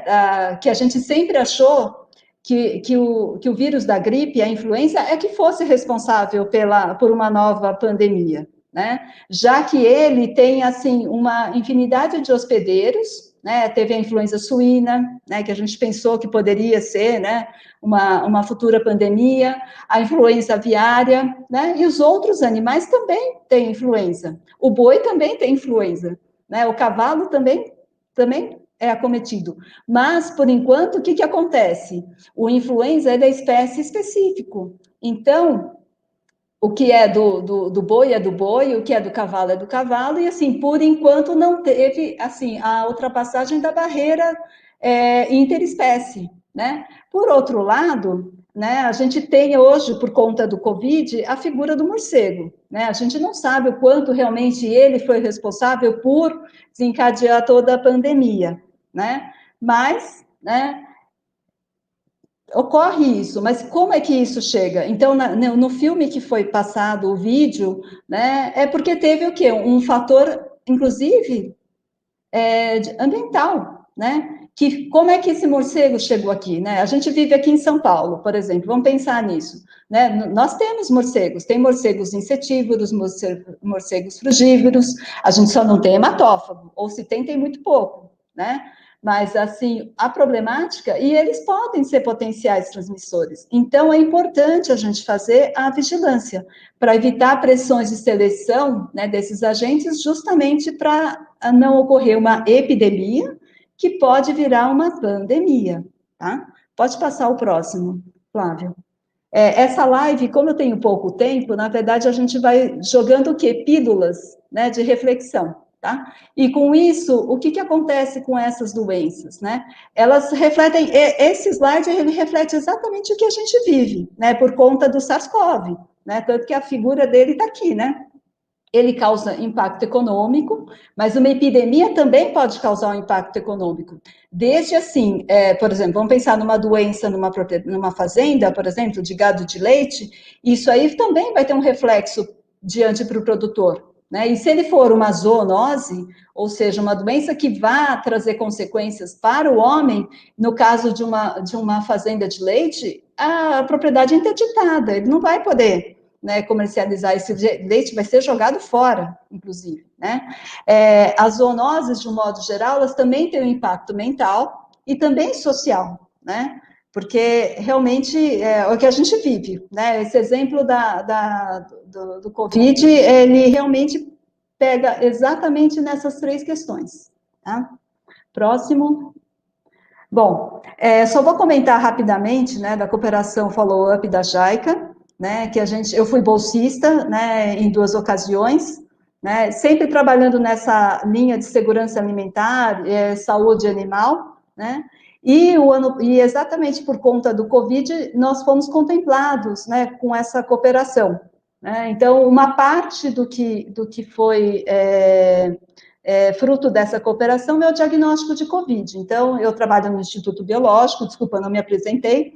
Que a gente sempre achou que o vírus da gripe, a influenza, é que fosse responsável por uma nova pandemia, né? Já que ele tem, assim, uma infinidade de hospedeiros, né? Teve a influenza suína, né? Que a gente pensou que poderia ser, né? Uma futura pandemia, a influenza aviária, né? E os outros animais também têm influenza. O boi também tem influenza, né? O cavalo também é acometido. Mas, por enquanto, o que acontece? O influenza é da espécie específico. Então, o que é do boi é do boi, o que é do cavalo é do cavalo, e assim, por enquanto não teve, assim, a ultrapassagem da barreira interespécie, né? Por outro lado, né, a gente tem hoje, por conta do Covid, a figura do morcego, né? A gente não sabe o quanto realmente ele foi responsável por desencadear toda a pandemia, né? Mas, né, ocorre isso, mas como é que isso chega? Então, no filme que foi passado, o vídeo, né, é porque teve o quê? Um fator, inclusive, ambiental, né? Que, como é que esse morcego chegou aqui, né? A gente vive aqui em São Paulo, por exemplo, vamos pensar nisso, né? Nós temos morcegos, tem morcegos insetívoros, morcegos frugívoros, a gente só não tem hematófago, ou se tem muito pouco, né? Mas, assim, a problemática, e eles podem ser potenciais transmissores. Então, é importante a gente fazer a vigilância, para evitar pressões de seleção, né, desses agentes, justamente para não ocorrer uma epidemia, que pode virar uma pandemia, tá? Pode passar o próximo, Flávio. Essa live, como eu tenho pouco tempo, na verdade, a gente vai jogando o quê? Pílulas, né, de reflexão. Tá? E com isso, o que acontece com essas doenças, né? Elas refletem, esse slide, ele reflete exatamente o que a gente vive, né? Por conta do SARS-CoV, né? Tanto que a figura dele está aqui, né? Ele causa impacto econômico, mas uma epidemia também pode causar um impacto econômico. Desde assim, por exemplo, vamos pensar numa doença numa fazenda, por exemplo, de gado de leite, isso aí também vai ter um reflexo diante para o produtor, né? E se ele for uma zoonose, ou seja, uma doença que vá trazer consequências para o homem, no caso de uma fazenda de leite, a propriedade é interditada, ele não vai poder, né, comercializar esse leite, vai ser jogado fora, inclusive, né? As zoonoses, de um modo geral, elas também têm um impacto mental e também social, né? Porque realmente é o que a gente vive, né? Esse exemplo do Covid, ele realmente pega exatamente nessas três questões, tá? Próximo. Bom, só vou comentar rapidamente, né, da cooperação follow-up da JICA, né, que eu fui bolsista, né, em 2 ocasiões, né, sempre trabalhando nessa linha de segurança alimentar, saúde animal, né, e exatamente por conta do Covid, nós fomos contemplados, né, com essa cooperação, né. Então, uma parte do que foi fruto dessa cooperação é o diagnóstico de Covid. Então, eu trabalho no Instituto Biológico, desculpa, não me apresentei,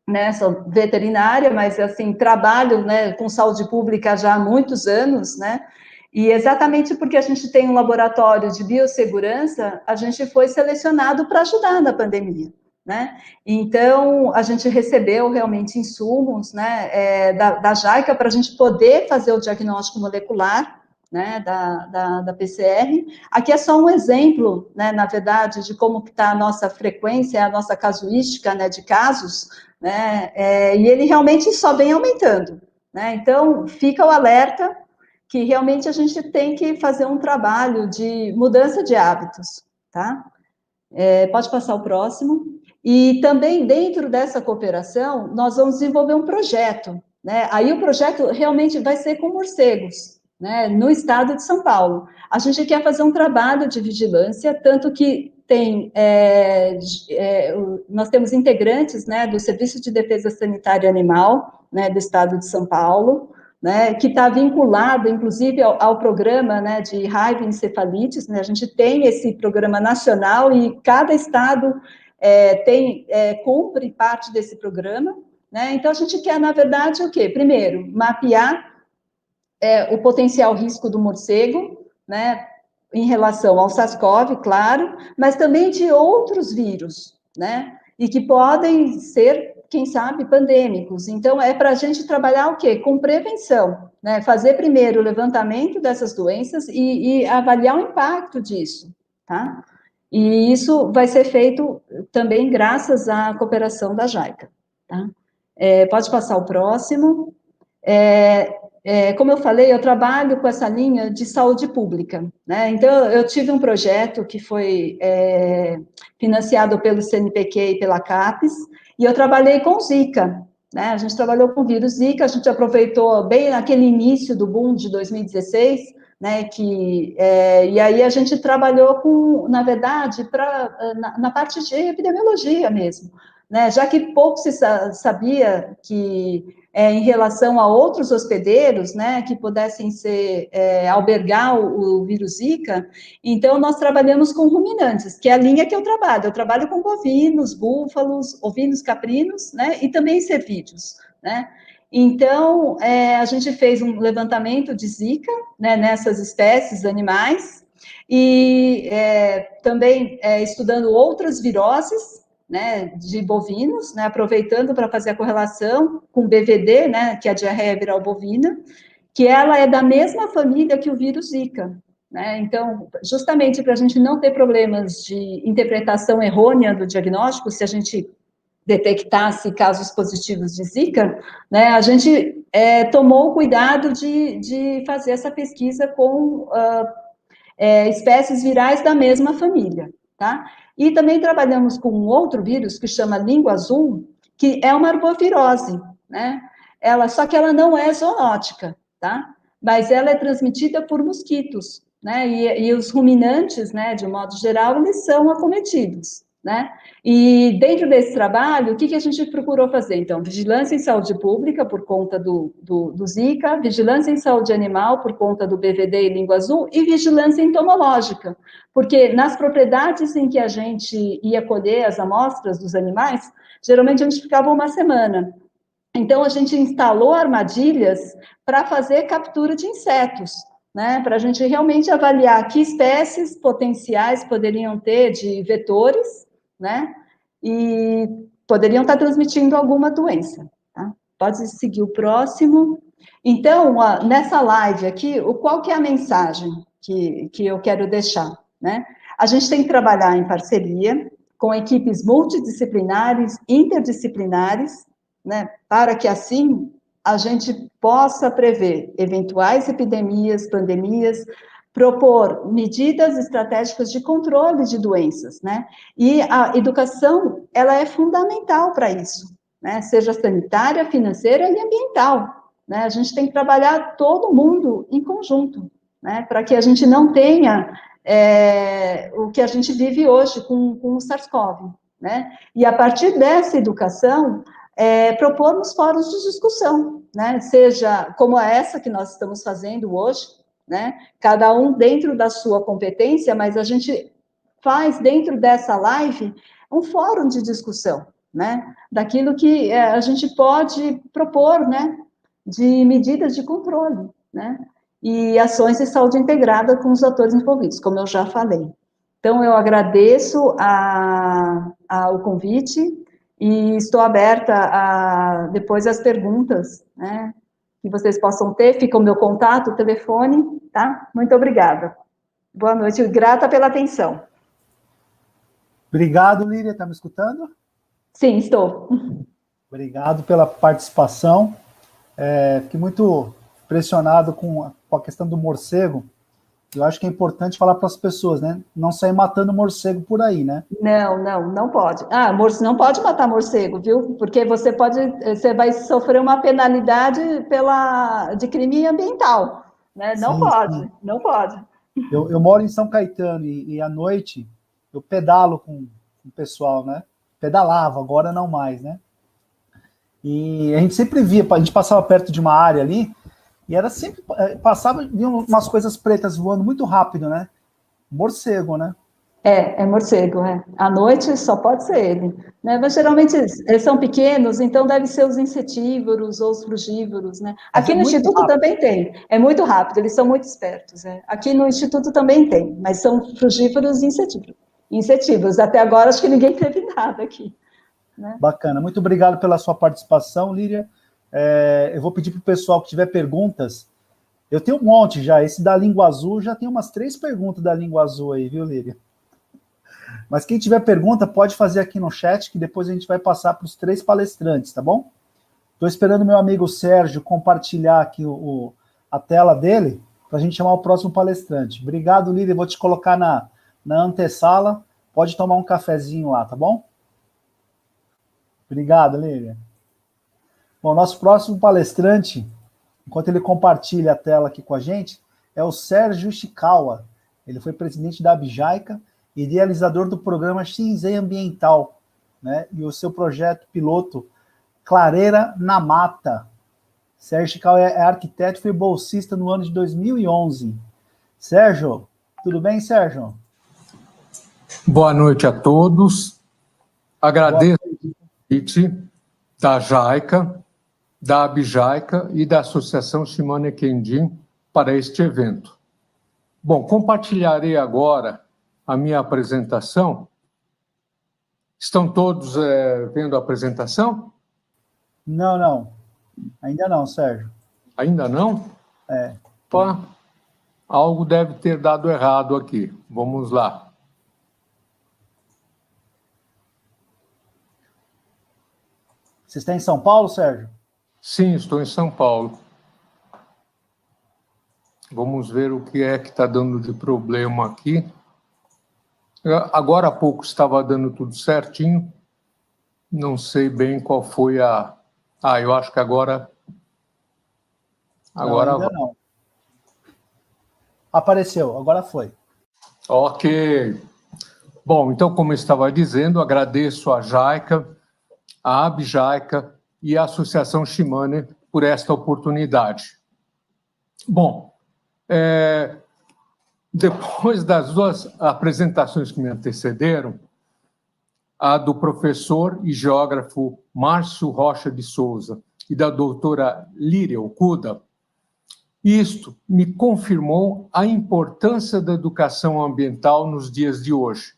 né, sou veterinária, mas, assim, trabalho, né, com saúde pública já há muitos anos, né, e exatamente porque a gente tem um laboratório de biossegurança, a gente foi selecionado para ajudar na pandemia, né? Então, a gente recebeu realmente insumos, né, da JICA para a gente poder fazer o diagnóstico molecular, né, da PCR. Aqui é só um exemplo, né, na verdade, de como está a nossa frequência, a nossa casuística, né, de casos, né, e ele realmente só vem aumentando, né? Então, fica o alerta que realmente a gente tem que fazer um trabalho de mudança de hábitos, tá? Pode passar o próximo. E também dentro dessa cooperação, nós vamos desenvolver um projeto, né? Aí o projeto realmente vai ser com morcegos, né? No estado de São Paulo. A gente quer fazer um trabalho de vigilância, tanto que tem, nós temos integrantes, né, do Serviço de Defesa Sanitária Animal, né, do estado de São Paulo, né, que está vinculado, inclusive, ao programa, né, de raiva e encefalites, né? A gente tem esse programa nacional e cada estado cumpre parte desse programa, né? Então, a gente quer, na verdade, o quê? Primeiro, mapear o potencial risco do morcego, né, em relação ao SARS-CoV, claro, mas também de outros vírus, né, e que podem ser, quem sabe, pandêmicos. Então, é para a gente trabalhar o quê? Com prevenção, né, fazer primeiro o levantamento dessas doenças e avaliar o impacto disso, tá? E isso vai ser feito também graças à cooperação da JICA, tá? Pode passar o próximo. Como eu falei, eu trabalho com essa linha de saúde pública, né? Então, eu tive um projeto que foi financiado pelo CNPq e pela CAPES, e eu trabalhei com Zika, né? A gente trabalhou com o vírus Zika, a gente aproveitou bem naquele início do boom de 2016, né? E aí a gente trabalhou com, na verdade, na parte de epidemiologia mesmo, né? Já que pouco se sabia que em relação a outros hospedeiros, né, que pudessem albergar o vírus Zika, então nós trabalhamos com ruminantes, que é a linha que eu trabalho com bovinos, búfalos, ovinos, caprinos, né, e também cervídeos, né. Então, a gente fez um levantamento de Zika, né, nessas espécies animais, e também estudando outras viroses, né, de bovinos, né, aproveitando para fazer a correlação com o BVD, né, que é a diarreia viral bovina, que ela é da mesma família que o vírus Zika, né, então, justamente para a gente não ter problemas de interpretação errônea do diagnóstico, se a gente detectasse casos positivos de Zika, né, a gente tomou o cuidado de fazer essa pesquisa com espécies virais da mesma família, tá? E também trabalhamos com um outro vírus que chama língua azul, que é uma arbovirose, né? Só que ela não é zoonótica, tá? Mas ela é transmitida por mosquitos, né? E os ruminantes, né, de um modo geral, eles são acometidos, né? E dentro desse trabalho, o que a gente procurou fazer? Então, vigilância em saúde pública por conta do Zika, vigilância em saúde animal por conta do BVD e língua azul, e vigilância entomológica, porque nas propriedades em que a gente ia colher as amostras dos animais, geralmente a gente ficava uma semana. Então, a gente instalou armadilhas para fazer captura de insetos, né, para a gente realmente avaliar que espécies potenciais poderiam ter de vetores, né, e poderiam estar transmitindo alguma doença, tá? Pode seguir o próximo. Então, nessa live aqui, qual que é a mensagem que eu quero deixar, né? A gente tem que trabalhar em parceria com equipes multidisciplinares, interdisciplinares, né, para que assim a gente possa prever eventuais epidemias, pandemias, propor medidas estratégicas de controle de doenças, né? E a educação, ela é fundamental para isso, né? Seja sanitária, financeira e ambiental, né? A gente tem que trabalhar todo mundo em conjunto, né? Para que a gente não tenha o que a gente vive hoje com o SARS-CoV, né? E a partir dessa educação, propormos fóruns de discussão, né? Seja como essa que nós estamos fazendo hoje, né? Cada um dentro da sua competência, mas a gente faz dentro dessa live um fórum de discussão, né? Daquilo que a gente pode propor, né? De medidas de controle, né? E ações de saúde integrada com os atores envolvidos, como eu já falei. Então, eu agradeço a o convite e estou aberta a depois as perguntas, né, que vocês possam ter. Fica o meu contato, o telefone, tá? Muito obrigada. Boa noite, grata pela atenção. Obrigado, Líria, está me escutando? Sim, estou. Obrigado pela participação. Fiquei muito impressionado com a questão do morcego. Eu acho que é importante falar para as pessoas, né? Não sair matando morcego por aí, né? Não pode. Não pode matar morcego, viu? Porque você vai sofrer uma penalidade de crime ambiental, né? Não pode. Eu moro em São Caetano e à noite eu pedalo com o pessoal, né? Pedalava, agora não mais, né? E a gente sempre via, a gente passava perto de uma área ali, e era sempre, viam umas coisas pretas voando muito rápido, né? Morcego, né? É morcego, é. À noite só pode ser ele, né? Mas geralmente eles são pequenos, então deve ser os insetívoros ou os frugívoros, né? Aqui no Instituto também tem, é muito rápido, eles são muito espertos, né? Aqui no Instituto também tem, mas são frugívoros e insetívoros. Até agora acho que ninguém teve nada aqui, né? Bacana, muito obrigado pela sua participação, Líria. Eu vou pedir para o pessoal que tiver perguntas. Eu tenho um monte já. Esse da língua azul já tem umas 3 perguntas da língua azul aí, viu, Líria? Mas quem tiver pergunta pode fazer aqui no chat, que depois a gente vai passar para os 3 palestrantes, tá bom? Estou esperando meu amigo Sérgio compartilhar aqui a tela dele para a gente chamar o próximo palestrante. Obrigado, Líria. Vou te colocar na antessala. Pode tomar um cafezinho lá, tá bom? Obrigado, Líria. Bom, nosso próximo palestrante, enquanto ele compartilha a tela aqui com a gente, é o Sérgio Ishikawa. Ele foi presidente da Abjaica e idealizador do programa Shinsei Ambiental, né? E o seu projeto piloto Clareira na Mata. Sérgio Ishikawa é arquiteto e foi bolsista no ano de 2011. Sérgio, tudo bem, Sérgio? Boa noite a todos. Agradeço o convite da JAICA, da Abjaica e da Associação Shimane Kendin para este evento. Bom, compartilharei agora a minha apresentação. Estão todos vendo a apresentação? Não. Ainda não, Sérgio. Ainda não? Opa, algo deve ter dado errado aqui. Vamos lá. Você está em São Paulo, Sérgio? Sim, estou em São Paulo. Vamos ver o que é que está dando de problema aqui. Agora há pouco estava dando tudo certinho. Não sei bem qual foi a... eu acho que agora... Não. Apareceu, agora foi. Ok. Bom, então, como eu estava dizendo, agradeço a JAICA, a Abjaica e a Associação Shimane por esta oportunidade. Bom, depois das 2 apresentações que me antecederam, a do professor e geógrafo Márcio Rocha de Souza e da doutora Líria Okuda, isto me confirmou a importância da educação ambiental nos dias de hoje.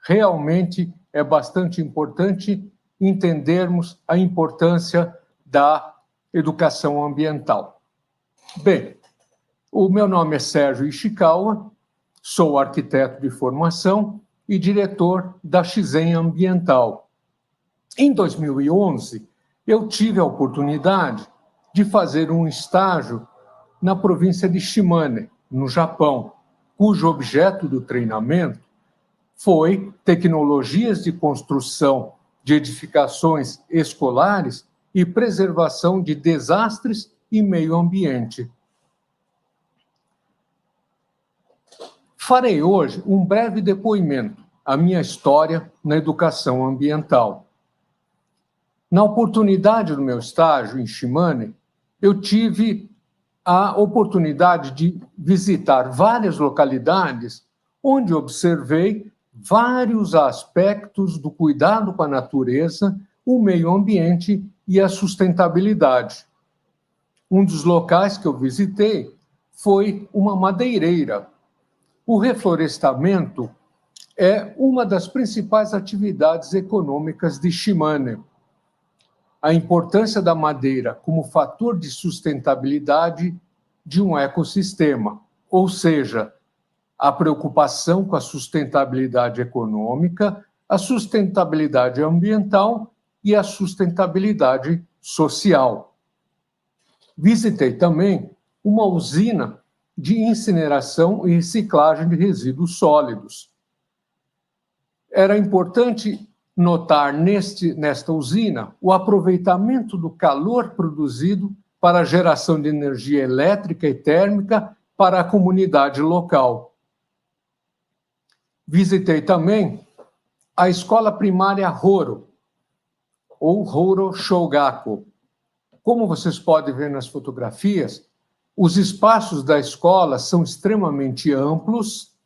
Realmente é bastante importante entendermos a importância da educação ambiental. Bem, o meu nome é Sérgio Ishikawa, sou arquiteto de formação e diretor da Shinsei Ambiental. Em 2011, eu tive a oportunidade de fazer um estágio na província de Shimane, no Japão, cujo objeto do treinamento foi tecnologias de construção de edificações escolares e preservação de desastres e meio ambiente. Farei hoje um breve depoimento à minha história na educação ambiental. Na oportunidade do meu estágio em Shimane, eu tive a oportunidade de visitar várias localidades onde observei vários aspectos do cuidado com a natureza, o meio ambiente e a sustentabilidade. Um dos locais que eu visitei foi uma madeireira. O reflorestamento é uma das principais atividades econômicas de Shimane. A importância da madeira como fator de sustentabilidade de um ecossistema, ou seja, a preocupação com a sustentabilidade econômica, a sustentabilidade ambiental e a sustentabilidade social. Visitei também uma usina de incineração e reciclagem de resíduos sólidos. Era importante notar nesta usina o aproveitamento do calor produzido para a geração de energia elétrica e térmica para a comunidade local. Visitei também a escola primária Horo, ou Horo Shogaku. Como vocês podem ver nas fotografias, os espaços da escola são extremamente amplos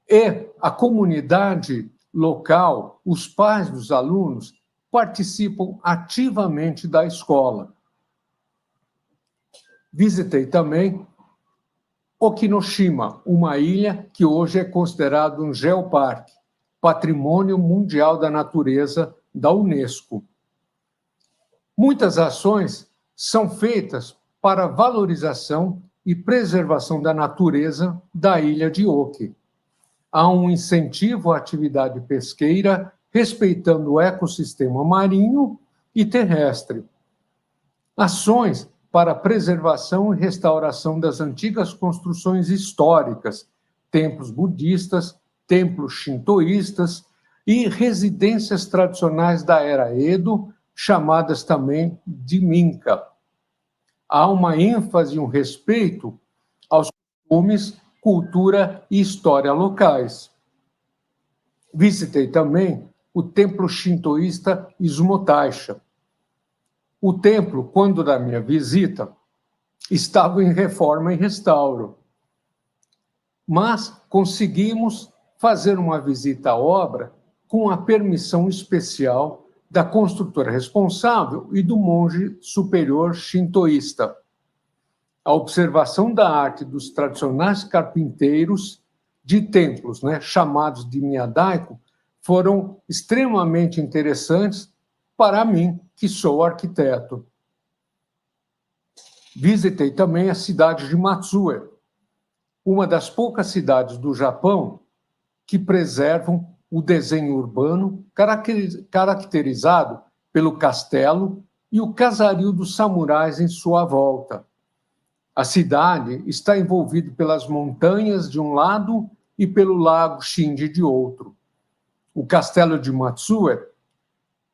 e a comunidade local, os pais dos alunos, participam ativamente da escola. Visitei também Okinoshima, uma ilha que hoje é considerado um geoparque, Patrimônio Mundial da Natureza da Unesco. Muitas ações são feitas para a valorização e preservação da natureza da ilha de Oki. Há um incentivo à atividade pesqueira, respeitando o ecossistema marinho e terrestre. Ações para a preservação e restauração das antigas construções históricas, templos budistas, templos shintoístas e residências tradicionais da era Edo, chamadas também de Minka. Há uma ênfase e um respeito aos costumes, cultura e história locais. Visitei também o templo shintoísta Izumo Taisha. O templo, quando da minha visita, estava em reforma e restauro. Mas conseguimos fazer uma visita à obra com a permissão especial da construtora responsável e do monge superior shintoísta. A observação da arte dos tradicionais carpinteiros de templos, chamados de Miyadaiko, foram extremamente interessantes para mim, que sou arquiteto. Visitei também a cidade de Matsue, uma das poucas cidades do Japão que preservam o desenho urbano caracterizado pelo castelo e o casario dos samurais em sua volta. A cidade está envolvida pelas montanhas de um lado e pelo lago Shinji de outro. O castelo de Matsue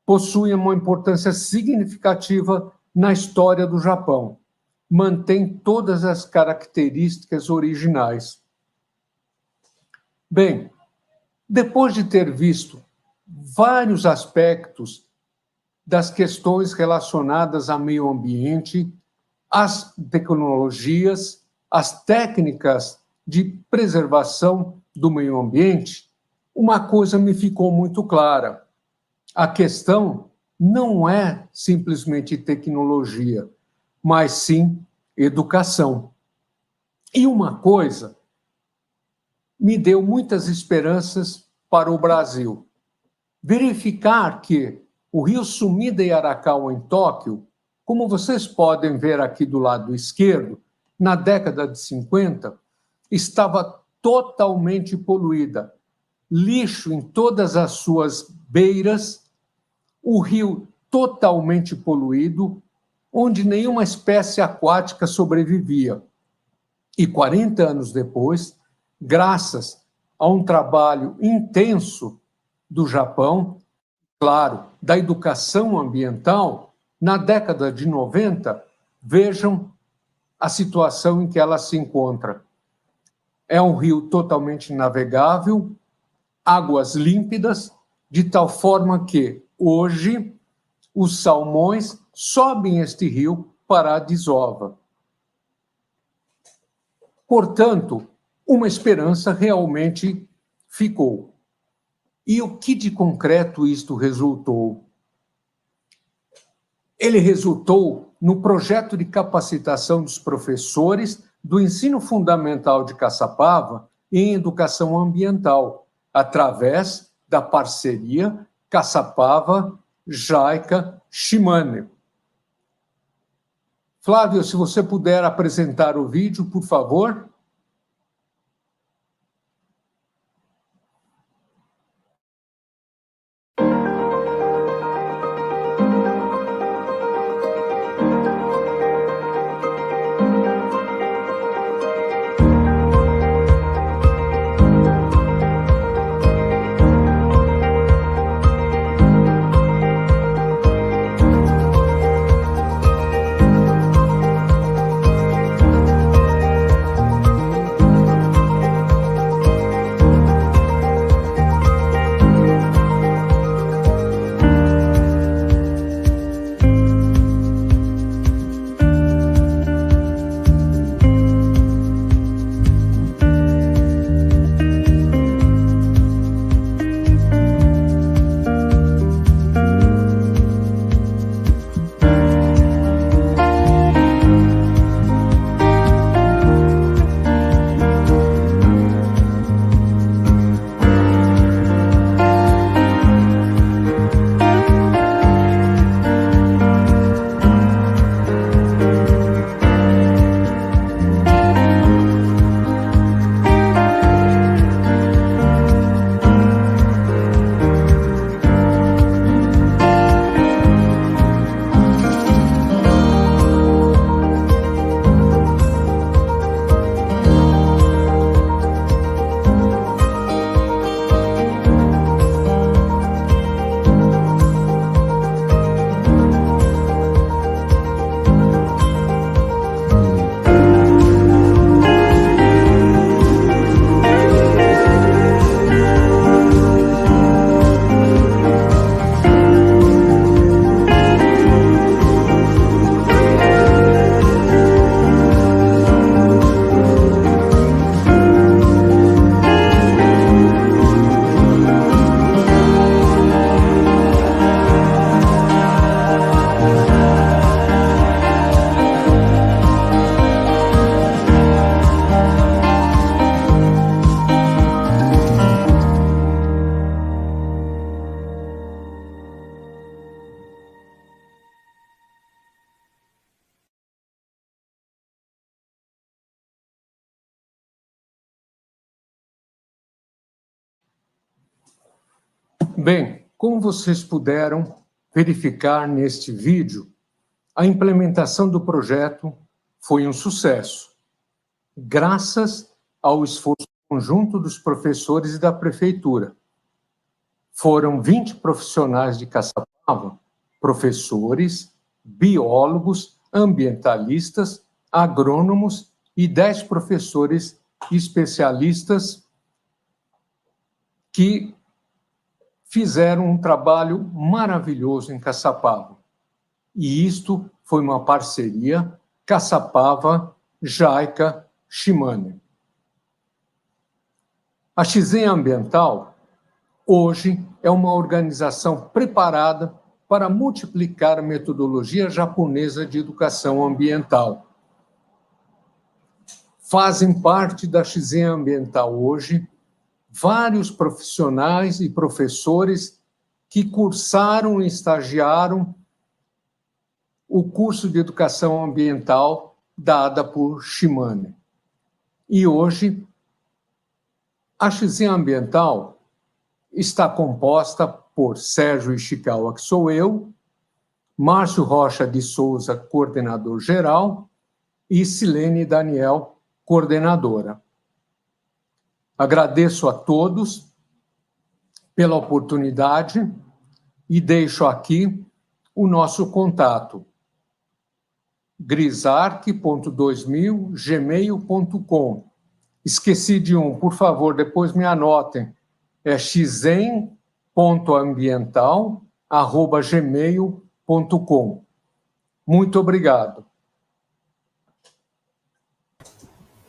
possui uma importância significativa na história do Japão. Mantém todas as características originais. Bem, depois de ter visto vários aspectos das questões relacionadas ao meio ambiente, às tecnologias, às técnicas de preservação do meio ambiente, uma coisa me ficou muito clara. A questão não é simplesmente tecnologia, mas sim educação. E uma coisa me deu muitas esperanças para o Brasil. Verificar que o rio Sumida e Arakawa, em Tóquio, como vocês podem ver aqui do lado esquerdo, na década de 50, estava totalmente poluída. Lixo em todas as suas beiras, o rio totalmente poluído, onde nenhuma espécie aquática sobrevivia. E 40 anos depois, graças a um trabalho intenso do Japão, claro, da educação ambiental, na década de 90, vejam a situação em que ela se encontra. É um rio totalmente navegável, águas límpidas, de tal forma que, hoje, os salmões sobem este rio para a desova. Portanto, uma esperança realmente ficou. E o que de concreto isto resultou? Ele resultou no projeto de capacitação dos professores do ensino fundamental de Caçapava em educação ambiental, através da parceria Caçapava-JICA-Shimane. Flávio, se você puder apresentar o vídeo, por favor. Bem, como vocês puderam verificar neste vídeo, a implementação do projeto foi um sucesso, graças ao esforço conjunto dos professores e da prefeitura. Foram 20 profissionais de Caçapava, professores, biólogos, ambientalistas, agrônomos e 10 professores especialistas que fizeram um trabalho maravilhoso em Caçapava. E isto foi uma parceria Caçapava-JICA-Shimane. A Shizen Ambiental, hoje, é uma organização preparada para multiplicar a metodologia japonesa de educação ambiental. Fazem parte da Shizen Ambiental hoje vários profissionais e professores que cursaram e estagiaram o curso de educação ambiental dada por Shimane. E hoje, a Shizen Ambiental está composta por Sérgio Ishikawa, que sou eu, Márcio Rocha de Souza, coordenador geral, e Silene Daniel, coordenadora. Agradeço a todos pela oportunidade e deixo aqui o nosso contato. grisarc.2000@gmail.com. Esqueci de um, por favor, depois me anotem. É shizen.ambiental@gmail.com. Muito obrigado.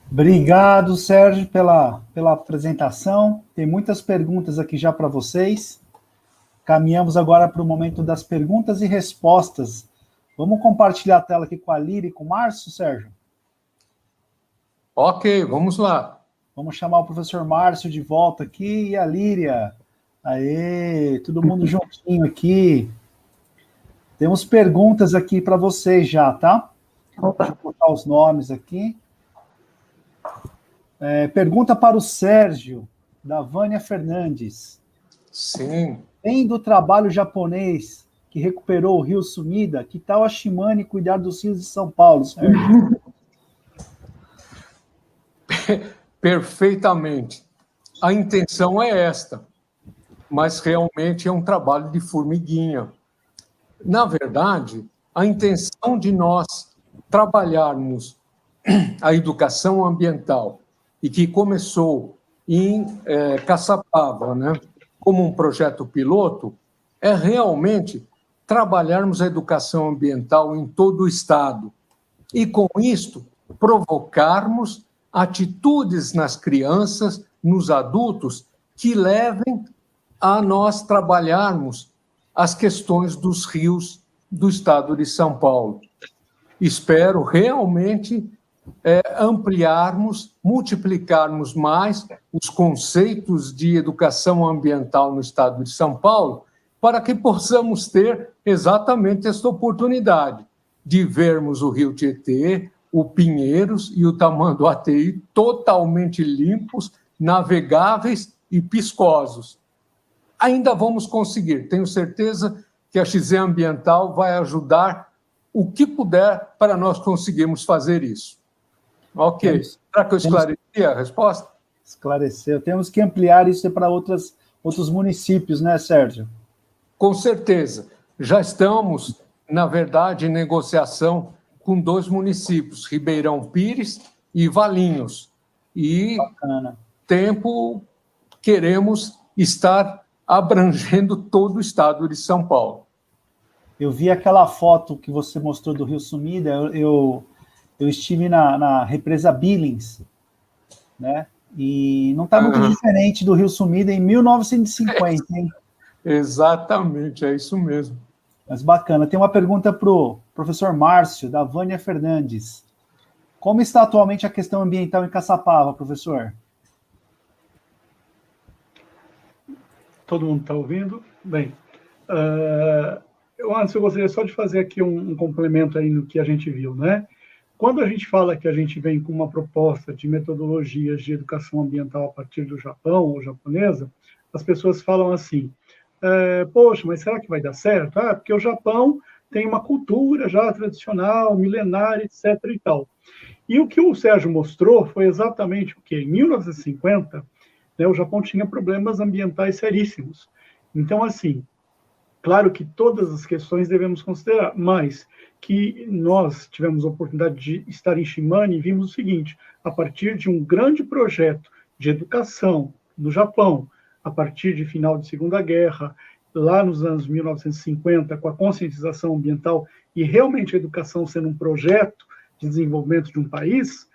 Obrigado, Sérgio, pela apresentação. Tem muitas perguntas aqui já para vocês. Caminhamos agora para o momento das perguntas e respostas. Vamos compartilhar a tela aqui com a Lira e com o Márcio, Sérgio? Ok, vamos lá. Vamos chamar o professor Márcio de volta aqui e a Líria. Aê, todo mundo juntinho aqui. Temos perguntas aqui para vocês já, tá? Opa. Deixa eu botar os nomes aqui. Pergunta para o Sérgio, da Vânia Fernandes. Sim. Vem do trabalho japonês que recuperou o Rio Sumida, que tal a Shimane cuidar dos rios de São Paulo, Sérgio? Perfeitamente. A intenção é esta, mas realmente é um trabalho de formiguinha. Na verdade, a intenção de nós trabalharmos a educação ambiental e que começou em Caçapava, né, como um projeto piloto, é realmente trabalharmos a educação ambiental em todo o Estado e, com isto, provocarmos atitudes nas crianças, nos adultos, que levem a nós trabalharmos as questões dos rios do Estado de São Paulo. Espero realmente ampliarmos, multiplicarmos mais os conceitos de educação ambiental no Estado de São Paulo, para que possamos ter exatamente esta oportunidade de vermos o Rio Tietê, o Pinheiros e o Tamanduateí totalmente limpos, navegáveis e piscosos. Ainda vamos conseguir, tenho certeza que a XZ Ambiental vai ajudar o que puder para nós conseguirmos fazer isso. Ok. Será que eu esclareci a resposta? Esclareceu. Temos que ampliar isso para outros municípios, né, Sérgio? Com certeza. Já estamos, na verdade, em negociação com 2 municípios, Ribeirão Pires e Valinhos. E, bacana, tempo, queremos estar abrangendo todo o estado de São Paulo. Eu vi aquela foto que você mostrou do Rio Sumida, eu estive na represa Billings, né? E não está muito diferente do Rio Sumida em 1950, hein? Exatamente, é isso mesmo. Mas bacana. Tem uma pergunta para o professor Márcio, da Vânia Fernandes. Como está atualmente a questão ambiental em Caçapava, professor? Todo mundo está ouvindo? Bem, antes eu gostaria só de fazer aqui um complemento aí no que a gente viu, né? Quando a gente fala que a gente vem com uma proposta de metodologias de educação ambiental a partir do Japão ou japonesa, as pessoas falam assim, poxa, mas será que vai dar certo? Porque o Japão tem uma cultura já tradicional, milenária, etc. e tal. E o que o Sérgio mostrou foi exatamente o que? Em 1950, né, o Japão tinha problemas ambientais seríssimos. Então, assim, claro que todas as questões devemos considerar, mas que nós tivemos a oportunidade de estar em Shimane e vimos o seguinte, a partir de um grande projeto de educação no Japão, a partir de final de Segunda Guerra, lá nos anos 1950, com a conscientização ambiental e realmente a educação sendo um projeto de desenvolvimento de um país,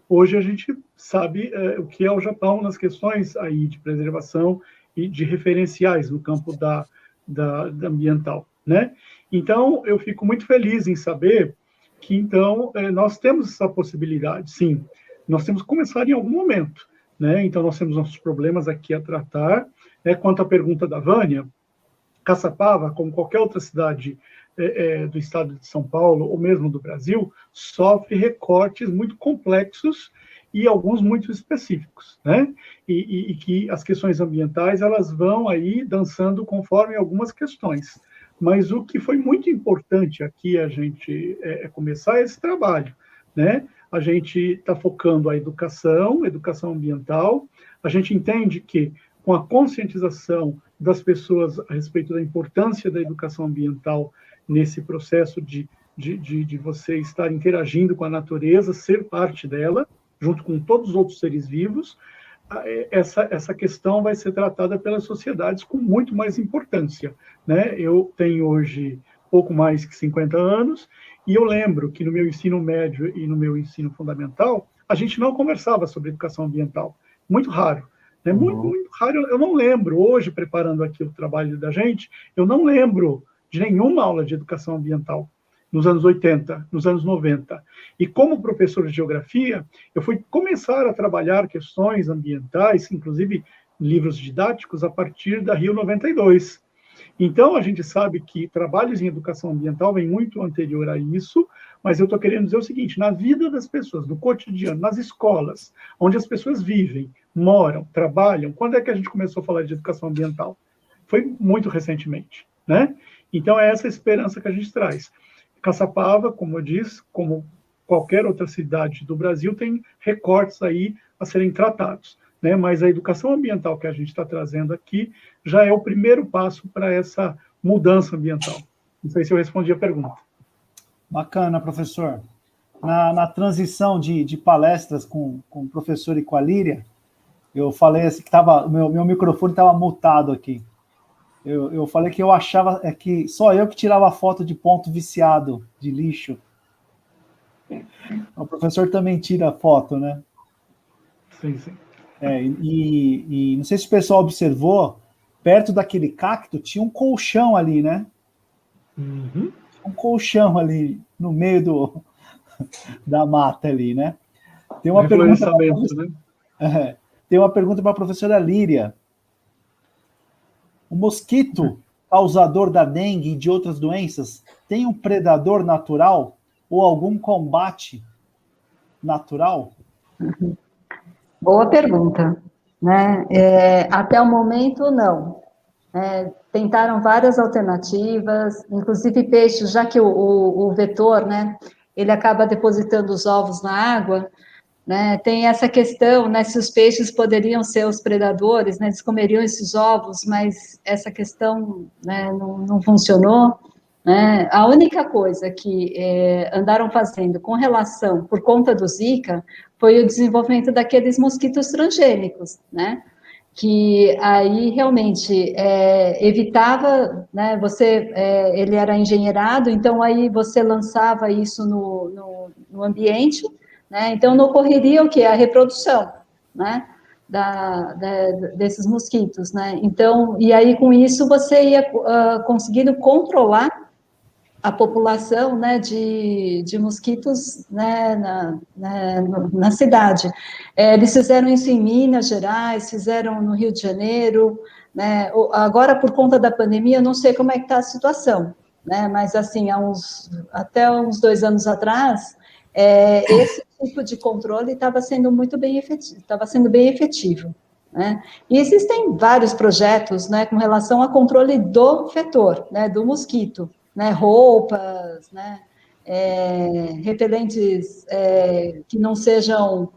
hoje a gente sabe o que é o Japão nas questões aí de preservação e de referenciais no campo da ambiental, né? Então, eu fico muito feliz em saber que, então, nós temos essa possibilidade, sim. Nós temos que começar em algum momento, né? Então, nós temos nossos problemas aqui a tratar. Quanto à pergunta da Vânia, Caçapava, como qualquer outra cidade do estado de São Paulo, ou mesmo do Brasil, sofre recortes muito complexos e alguns muito específicos, né? E que as questões ambientais, elas vão aí dançando conforme algumas questões. Mas o que foi muito importante aqui a gente começar esse trabalho, né? A gente está focando a educação ambiental, a gente entende que com a conscientização das pessoas a respeito da importância da educação ambiental nesse processo de você estar interagindo com a natureza, ser parte dela, junto com todos os outros seres vivos, essa questão vai ser tratada pelas sociedades com muito mais importância, né? Eu tenho hoje pouco mais que 50 anos, e eu lembro que no meu ensino médio e no meu ensino fundamental, a gente não conversava sobre educação ambiental. Muito raro. Né? Muito raro. Eu não lembro, hoje, preparando aqui o trabalho da gente, eu não lembro de nenhuma aula de educação ambiental. nos anos 80, nos anos 90. E como professor de geografia, eu fui começar a trabalhar questões ambientais, inclusive livros didáticos, a partir da Rio 92. Então, a gente sabe que trabalhos em educação ambiental vêm muito anterior a isso, mas eu estou querendo dizer o seguinte, na vida das pessoas, no cotidiano, nas escolas, onde as pessoas vivem, moram, trabalham, quando é que a gente começou a falar de educação ambiental? Foi muito recentemente, né? Então, é essa esperança que a gente traz. Caçapava, como eu disse, como qualquer outra cidade do Brasil, tem recortes aí a serem tratados, né? Mas a educação ambiental que a gente está trazendo aqui já é o primeiro passo para essa mudança ambiental. Não sei se eu respondi a pergunta. Bacana, professor. Na transição de palestras com o professor e com a Líria, eu falei assim, que meu microfone estava mutado aqui. Eu falei que eu achava que só eu que tirava foto de ponto viciado, de lixo. O professor também tira foto, né? Sim, sim. E não sei se o pessoal observou, perto daquele cacto tinha um colchão ali, né? Uhum. Um colchão ali no meio da mata ali, né? Tem uma pergunta para a professora Líria. O mosquito causador da dengue e de outras doenças tem um predador natural ou algum combate natural? Boa pergunta, né? Até o momento, não. Tentaram várias alternativas, inclusive peixes, já que o vetor, né, ele acaba depositando os ovos na água, né, tem essa questão, né, se os peixes poderiam ser os predadores, né, eles comeriam esses ovos, mas essa questão, né, não funcionou, né. A única coisa que andaram fazendo com relação, por conta do Zika, foi o desenvolvimento daqueles mosquitos transgênicos, né, que aí realmente evitava, né, ele era engenheirado, então aí você lançava isso no ambiente, né, então não ocorreria o quê? A reprodução, né, desses mosquitos, né, então, e aí com isso você ia conseguindo controlar a população, né, de mosquitos, né, na cidade. Eles fizeram isso em Minas Gerais, fizeram no Rio de Janeiro, né, agora por conta da pandemia, eu não sei como é que está a situação, né, mas assim, até uns 2 anos atrás, esse tipo de controle estava sendo bem efetivo, né, e existem vários projetos, né, com relação ao controle do vetor, né, do mosquito, né, roupas, né, repelentes que não sejam,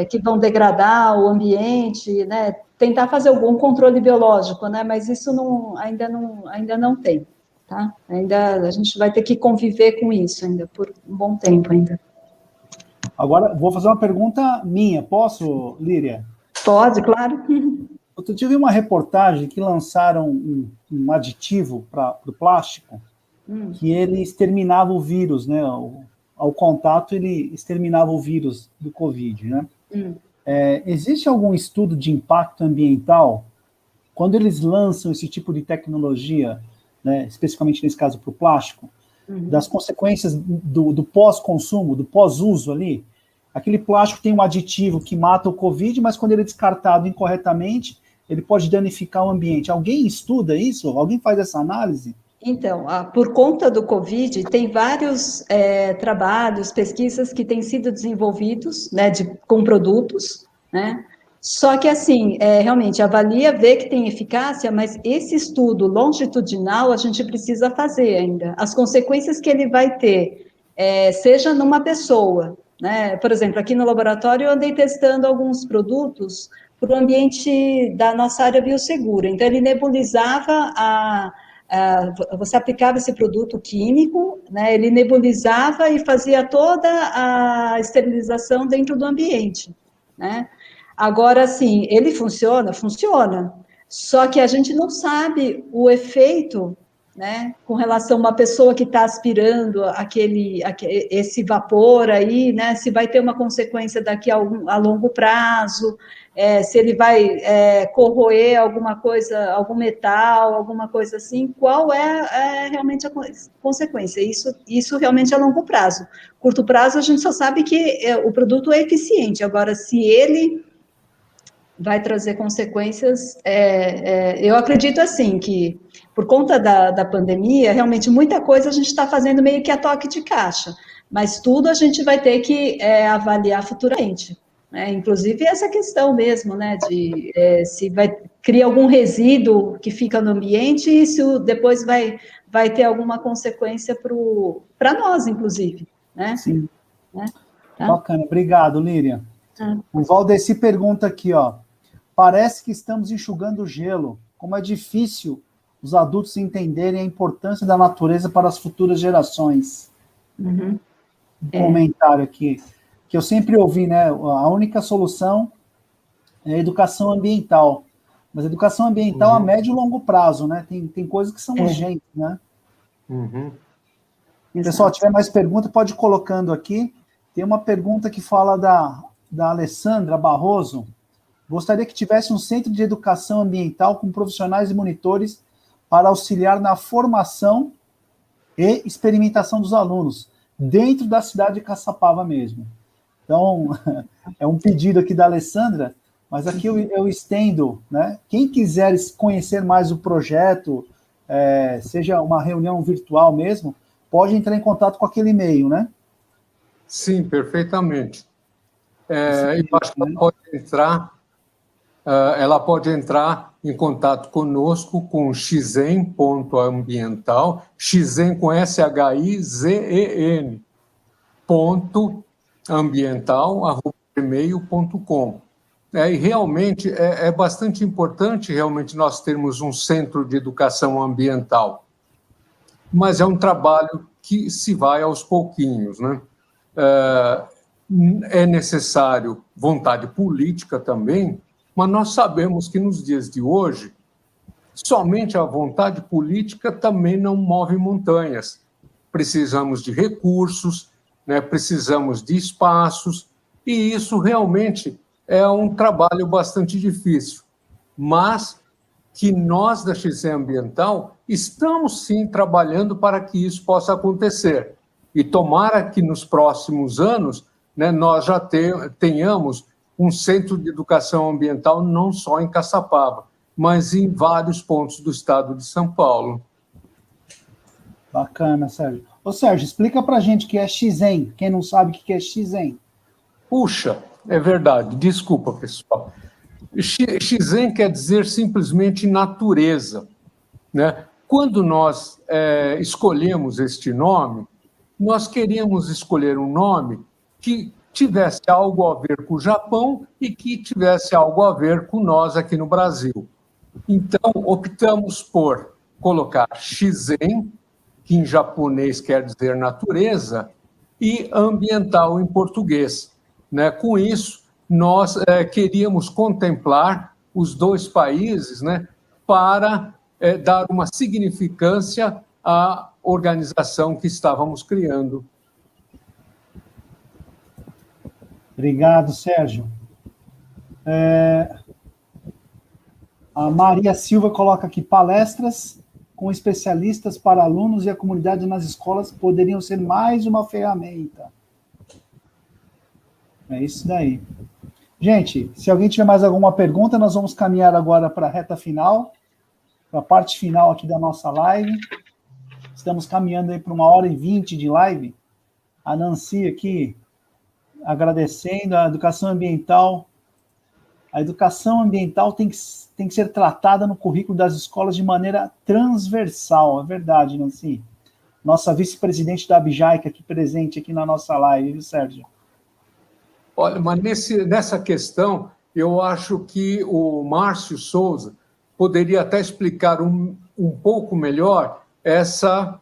que vão degradar o ambiente, né, tentar fazer algum controle biológico, né, mas isso ainda não tem, tá? A gente vai ter que conviver com isso ainda por um bom tempo ainda. Agora, vou fazer uma pergunta minha, posso, Líria? Pode, claro. Eu tive uma reportagem que lançaram um aditivo para o plástico, que ele exterminava o vírus, né? Ao contato, ele exterminava o vírus do Covid, né? Existe algum estudo de impacto ambiental quando eles lançam esse tipo de tecnologia, né, especificamente nesse caso para o plástico, das consequências do pós-consumo, do pós-uso ali? Aquele plástico tem um aditivo que mata o Covid, mas quando ele é descartado incorretamente, ele pode danificar o ambiente. Alguém estuda isso? Alguém faz essa análise? Então, por conta do Covid, tem vários trabalhos, pesquisas que têm sido desenvolvidos, né, com produtos, né, só que, assim, realmente, avalia, vê que tem eficácia, mas esse estudo longitudinal a gente precisa fazer ainda. As consequências que ele vai ter, seja numa pessoa, né, por exemplo, aqui no laboratório eu andei testando alguns produtos para o ambiente da nossa área biossegura, então ele nebulizava você aplicava esse produto químico, né, ele nebulizava e fazia toda a esterilização dentro do ambiente, né. Agora, assim, ele funciona, só que a gente não sabe o efeito, né, com relação a uma pessoa que está aspirando esse vapor aí, né, se vai ter uma consequência daqui a longo prazo, se ele vai corroer alguma coisa, algum metal, alguma coisa assim, qual é realmente a consequência? Isso realmente é a longo prazo. Curto prazo, a gente só sabe que o produto é eficiente, agora, se ele vai trazer consequências, eu acredito assim, que por conta da pandemia, realmente muita coisa a gente está fazendo meio que a toque de caixa, mas tudo a gente vai ter que avaliar futuramente, né? Inclusive essa questão mesmo, né, de se cria algum resíduo que fica no ambiente e isso depois vai ter alguma consequência para nós, inclusive, né? Sim. Né? Tá? Bacana, obrigado, Líria. O Valdeci pergunta aqui, ó, parece que estamos enxugando gelo, como é difícil os adultos entenderem a importância da natureza para as futuras gerações. Uhum. Um comentário aqui, que eu sempre ouvi, né, a única solução é a educação ambiental, mas a educação ambiental a médio e longo prazo, né, tem coisas que são urgentes, né. Uhum. Pessoal, tiver mais pergunta, pode ir colocando aqui. Tem uma pergunta que fala da Alessandra Barroso. Gostaria que tivesse um centro de educação ambiental com profissionais e monitores para auxiliar na formação e experimentação dos alunos, dentro da cidade de Caçapava mesmo. Então, é um pedido aqui da Alessandra, mas aqui eu estendo, né? Quem quiser conhecer mais o projeto, seja uma reunião virtual mesmo, pode entrar em contato com aquele e-mail, né? Sim, perfeitamente. Eu acho que ela pode entrar em contato conosco com xizen.ambiental, xizen com SHIZEN, ambiental@gmail.com. E realmente é bastante importante realmente nós termos um centro de educação ambiental, mas é um trabalho que se vai aos pouquinhos, né? É necessário vontade política também, mas nós sabemos que nos dias de hoje, somente a vontade política também não move montanhas. Precisamos de recursos, né? Precisamos de espaços, e isso realmente é um trabalho bastante difícil, mas que nós da XC Ambiental estamos sim trabalhando para que isso possa acontecer. E tomara que nos próximos anos, né, nós já tenhamos um centro de educação ambiental não só em Caçapava, mas em vários pontos do estado de São Paulo. Bacana, Sérgio. Ô, Sérgio, explica pra gente o que é xizen. Quem não sabe o que é xizen? Puxa, é verdade. Desculpa, pessoal. Xizen quer dizer simplesmente natureza, né? Quando nós escolhemos este nome, nós queríamos escolher um nome que tivesse algo a ver com o Japão e que tivesse algo a ver com nós aqui no Brasil. Então, optamos por colocar Xizen, que em japonês quer dizer natureza, e ambiental em português, né? Com isso, nós queríamos contemplar os dois países, né, para dar uma significância à organização que estávamos criando. Obrigado, Sérgio. A Maria Silva coloca aqui, palestras com especialistas para alunos e a comunidade nas escolas poderiam ser mais uma ferramenta. É isso daí. Gente, se alguém tiver mais alguma pergunta, nós vamos caminhar agora para a reta final, para a parte final aqui da nossa live. Estamos caminhando aí para 1h20 de live. A Nancy aqui agradecendo a educação ambiental. A educação ambiental tem que ser tratada no currículo das escolas de maneira transversal. É verdade, Nancy. Nossa vice-presidente da Abjaica aqui presente aqui na nossa live, viu, Sérgio? Olha, mas nessa questão, eu acho que o Márcio Souza poderia até explicar um pouco melhor essa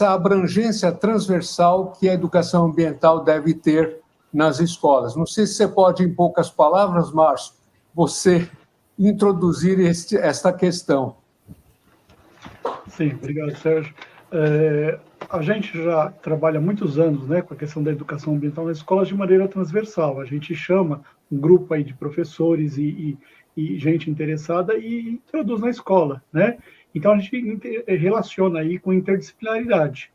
abrangência transversal que a educação ambiental deve ter nas escolas. Não sei se você pode, em poucas palavras, Márcio, você introduzir esta questão. Sim, obrigado, Sérgio. A gente já trabalha há muitos anos, né, com a questão da educação ambiental nas escolas de maneira transversal. A gente chama um grupo aí de professores e gente interessada e introduz na escola, né? Então, a gente relaciona aí com interdisciplinaridade.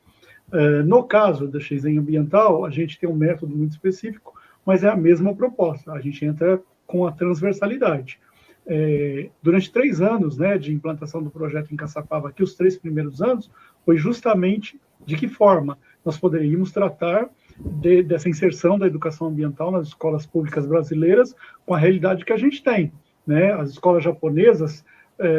No caso da XEM Ambiental, a gente tem um método muito específico, mas é a mesma proposta. A gente entra com a transversalidade. Durante 3 anos, né, de implantação do projeto em Caçapava, aqui os 3 primeiros anos, foi justamente de que forma nós poderíamos tratar dessa inserção da educação ambiental nas escolas públicas brasileiras com a realidade que a gente tem, né? As escolas japonesas,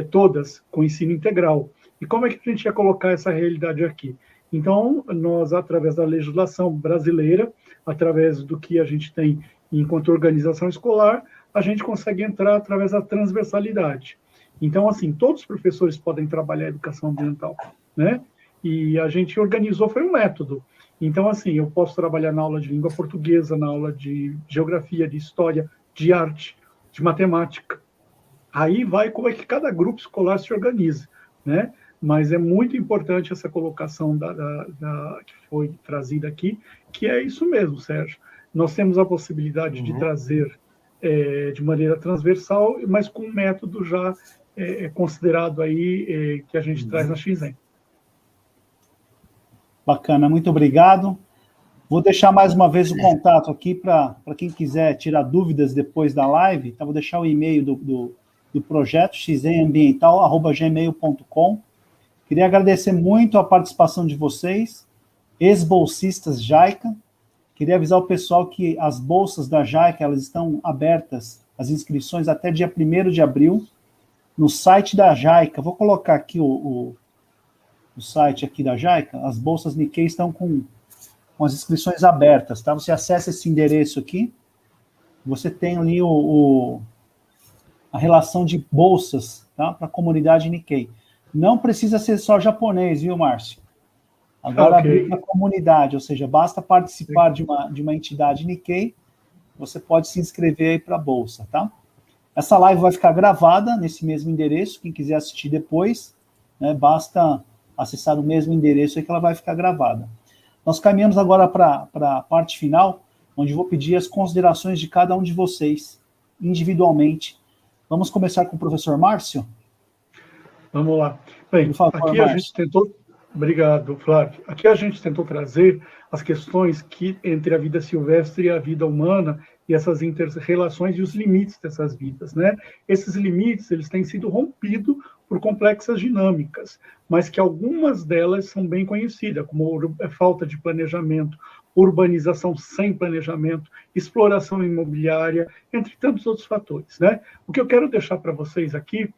todas com ensino integral. E como é que a gente ia colocar essa realidade aqui? Então, nós, através da legislação brasileira, através do que a gente tem enquanto organização escolar, a gente consegue entrar através da transversalidade. Então, assim, todos os professores podem trabalhar a educação ambiental, né? E a gente organizou, foi um método. Então, assim, eu posso trabalhar na aula de língua portuguesa, na aula de geografia, de história, de arte, de matemática. Aí vai como é que cada grupo escolar se organiza, né? Mas é muito importante essa colocação que foi trazida aqui, que é isso mesmo, Sérgio. Nós temos a possibilidade de trazer de maneira transversal, mas com um método já considerado aí que a gente traz na XEM. Bacana, muito obrigado. Vou deixar mais uma vez o contato aqui para quem quiser tirar dúvidas depois da live. Então, vou deixar o e-mail do projeto, xemambiental@gmail.com. Queria agradecer muito a participação de vocês, ex-bolsistas JAICA. Queria avisar o pessoal que as bolsas da JAICA, elas estão abertas, as inscrições até dia 1º de abril, no site da JAICA. Vou colocar aqui o site aqui da JAICA. As bolsas Nikkei estão com as inscrições abertas, tá? Você acessa esse endereço aqui, você tem ali a relação de bolsas, tá? Para a comunidade Nikkei. Não precisa ser só japonês, viu, Márcio? Agora abrir para a comunidade, ou seja, basta participar de uma entidade Nikkei, você pode se inscrever aí para a bolsa, tá? Essa live vai ficar gravada nesse mesmo endereço, quem quiser assistir depois, né, basta acessar o mesmo endereço aí que ela vai ficar gravada. Nós caminhamos agora para a parte final, onde vou pedir as considerações de cada um de vocês, individualmente. Vamos começar com o professor Márcio? Vamos lá. Bem, por favor, aqui Márcio. A gente tentou... Obrigado, Flávio. Aqui a gente tentou trazer as questões entre a vida silvestre e a vida humana e essas inter-relações e os limites dessas vidas, né? Esses limites, eles têm sido rompidos por complexas dinâmicas, mas que algumas delas são bem conhecidas, como falta de planejamento, urbanização sem planejamento, exploração imobiliária, entre tantos outros fatores, né? O que eu quero deixar para vocês aqui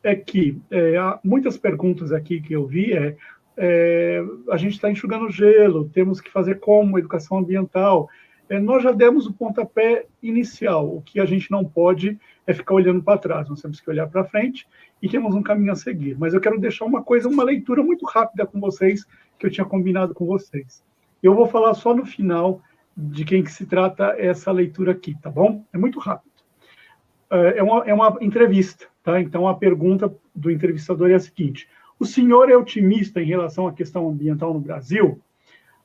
é que há muitas perguntas aqui que eu vi a gente está enxugando gelo, temos que fazer como educação ambiental. Nós já demos o pontapé inicial, o que a gente não pode é ficar olhando para trás, nós temos que olhar para frente e temos um caminho a seguir. Mas eu quero deixar uma leitura muito rápida com vocês, que eu tinha combinado com vocês. Eu vou falar só no final de quem que se trata essa leitura aqui, tá bom? É muito rápido. É uma entrevista, tá? Então a pergunta do entrevistador é a seguinte: o senhor é otimista em relação à questão ambiental no Brasil?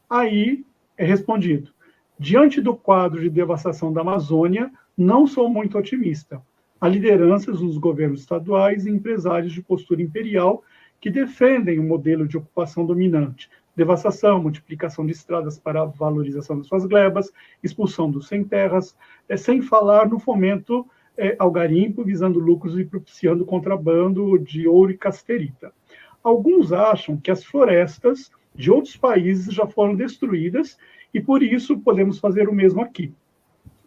Aí é respondido: diante do quadro de devastação da Amazônia, não sou muito otimista. Há lideranças nos governos estaduais e empresários de postura imperial que defendem o modelo de ocupação dominante, devastação, multiplicação de estradas para a valorização das suas glebas, expulsão dos sem-terras, sem falar no fomento ao garimpo, visando lucros e propiciando contrabando de ouro e casterita. Alguns acham que as florestas de outros países já foram destruídas e, por isso, podemos fazer o mesmo aqui.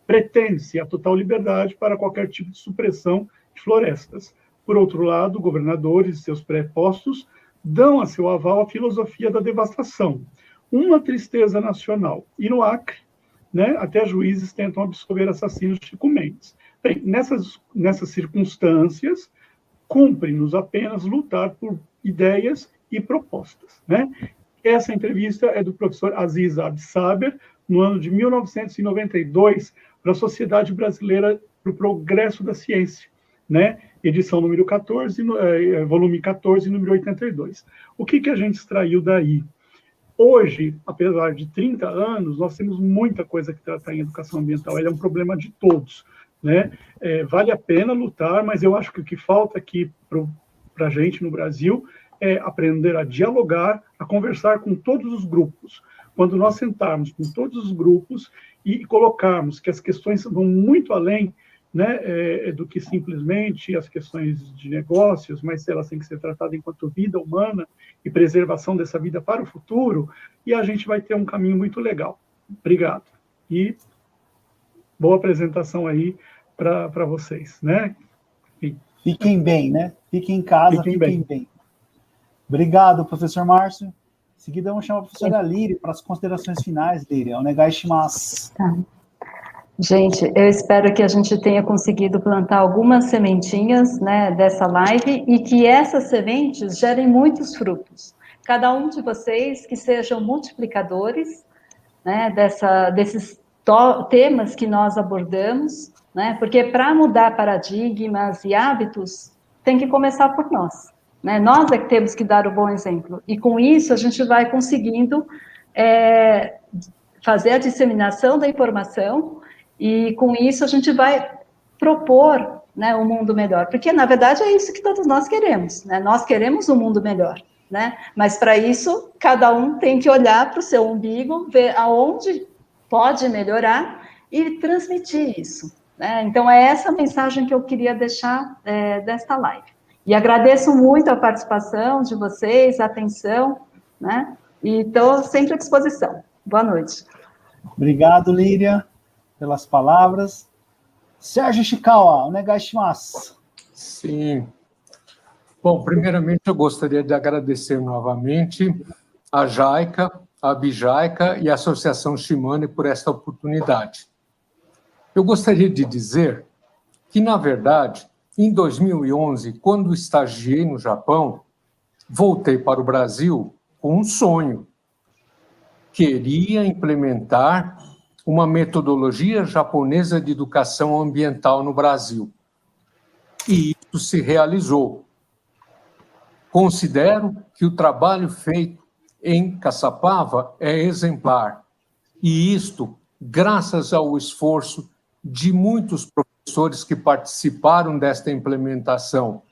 Pretende-se a total liberdade para qualquer tipo de supressão de florestas. Por outro lado, governadores e seus prepostos dão a seu aval à filosofia da devastação. Uma tristeza nacional. E no Acre, né, até juízes tentam absolver assassinos de Chico Mendes. Bem, nessas circunstâncias, cumpre-nos apenas lutar por ideias e propostas, né? Essa entrevista é do professor Aziz Absaber, no ano de 1992, para a Sociedade Brasileira para o Progresso da Ciência. né? Edição número 14, volume 14, número 82. O que a gente extraiu daí? Hoje, apesar de 30 anos, nós temos muita coisa que tratar em educação ambiental. Ele é um problema de todos, né? Vale a pena lutar, mas eu acho que o que falta aqui para a gente no Brasil é aprender a dialogar, a conversar com todos os grupos. Quando nós sentarmos com todos os grupos e colocarmos que as questões vão muito além, né, do que simplesmente as questões de negócios, mas elas têm que ser tratadas enquanto vida humana e preservação dessa vida para o futuro, e a gente vai ter um caminho muito legal. Obrigado. E boa apresentação aí para vocês, né? Enfim. Fiquem bem, né? Fiquem em casa, fiquem bem. Obrigado, professor Márcio. Em seguida, vamos chamar a professora Líria para as considerações finais, Líria. Onegai shimasu. Tá. Gente, eu espero que a gente tenha conseguido plantar algumas sementinhas, né, dessa live e que essas sementes gerem muitos frutos. Cada um de vocês que sejam multiplicadores, né, desses temas que nós abordamos, né, porque para mudar paradigmas e hábitos, tem que começar por nós. Né? Nós é que temos que dar o bom exemplo. E com isso a gente vai conseguindo fazer a disseminação da informação e com isso a gente vai propor, né, um mundo melhor. Porque, na verdade, é isso que todos nós queremos. Né? Nós queremos um mundo melhor. Né? Mas, para isso, cada um tem que olhar para o seu umbigo, ver aonde pode melhorar e transmitir isso. Né? Então, é essa mensagem que eu queria deixar desta live. E agradeço muito a participação de vocês, a atenção, né? E estou sempre à disposição. Boa noite. Obrigado, Líria, pelas palavras. Sérgio Ishikawa, onegai shimasu. Sim. Bom, primeiramente eu gostaria de agradecer novamente a JICA, a ABJICA e a Associação Shimane por esta oportunidade. Eu gostaria de dizer que, na verdade, em 2011, quando estagiei no Japão, voltei para o Brasil com um sonho. Queria implementar uma metodologia japonesa de educação ambiental no Brasil. E isso se realizou. Considero que o trabalho feito em Caçapava é exemplar. E isto, graças ao esforço de muitos professores que participaram desta implementação.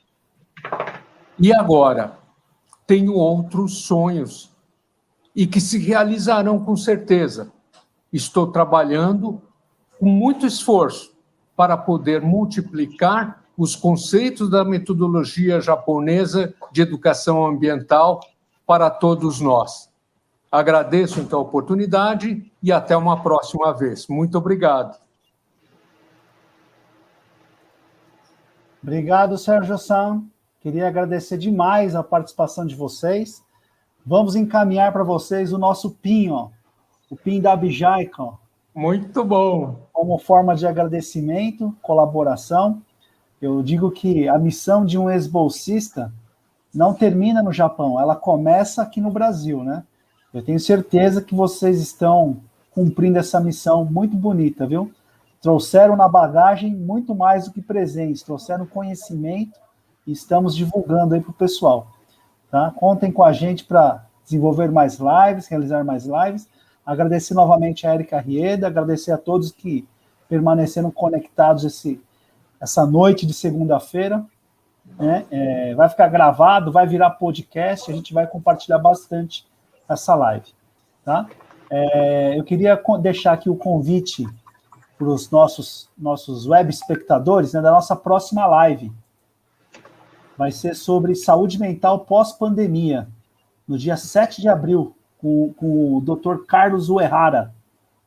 E agora, tenho outros sonhos e que se realizarão com certeza. Estou trabalhando com muito esforço para poder multiplicar os conceitos da metodologia japonesa de educação ambiental para todos nós. Agradeço, então, a oportunidade e até uma próxima vez. Muito obrigado. Obrigado, Sérgio-san. Queria agradecer demais a participação de vocês. Vamos encaminhar para vocês o nosso PIN, ó, o PIN da ABJICA. Muito bom. Como forma de agradecimento, colaboração. Eu digo que a missão de um ex-bolsista não termina no Japão, ela começa aqui no Brasil, né? Eu tenho certeza que vocês estão cumprindo essa missão muito bonita, viu? Trouxeram na bagagem muito mais do que presentes, trouxeram conhecimento e estamos divulgando aí para o pessoal. Tá? Contem com a gente para desenvolver mais lives, realizar mais lives. Agradecer novamente a Érica Rieda, agradecer a todos que permaneceram conectados essa noite de segunda-feira. Né? Vai ficar gravado, vai virar podcast, a gente vai compartilhar bastante essa live. Tá? Eu queria deixar aqui o convite para os nossos web espectadores, né, da nossa próxima live. Vai ser sobre saúde mental pós-pandemia, no dia 7 de abril, com o Dr. Carlos Uehara.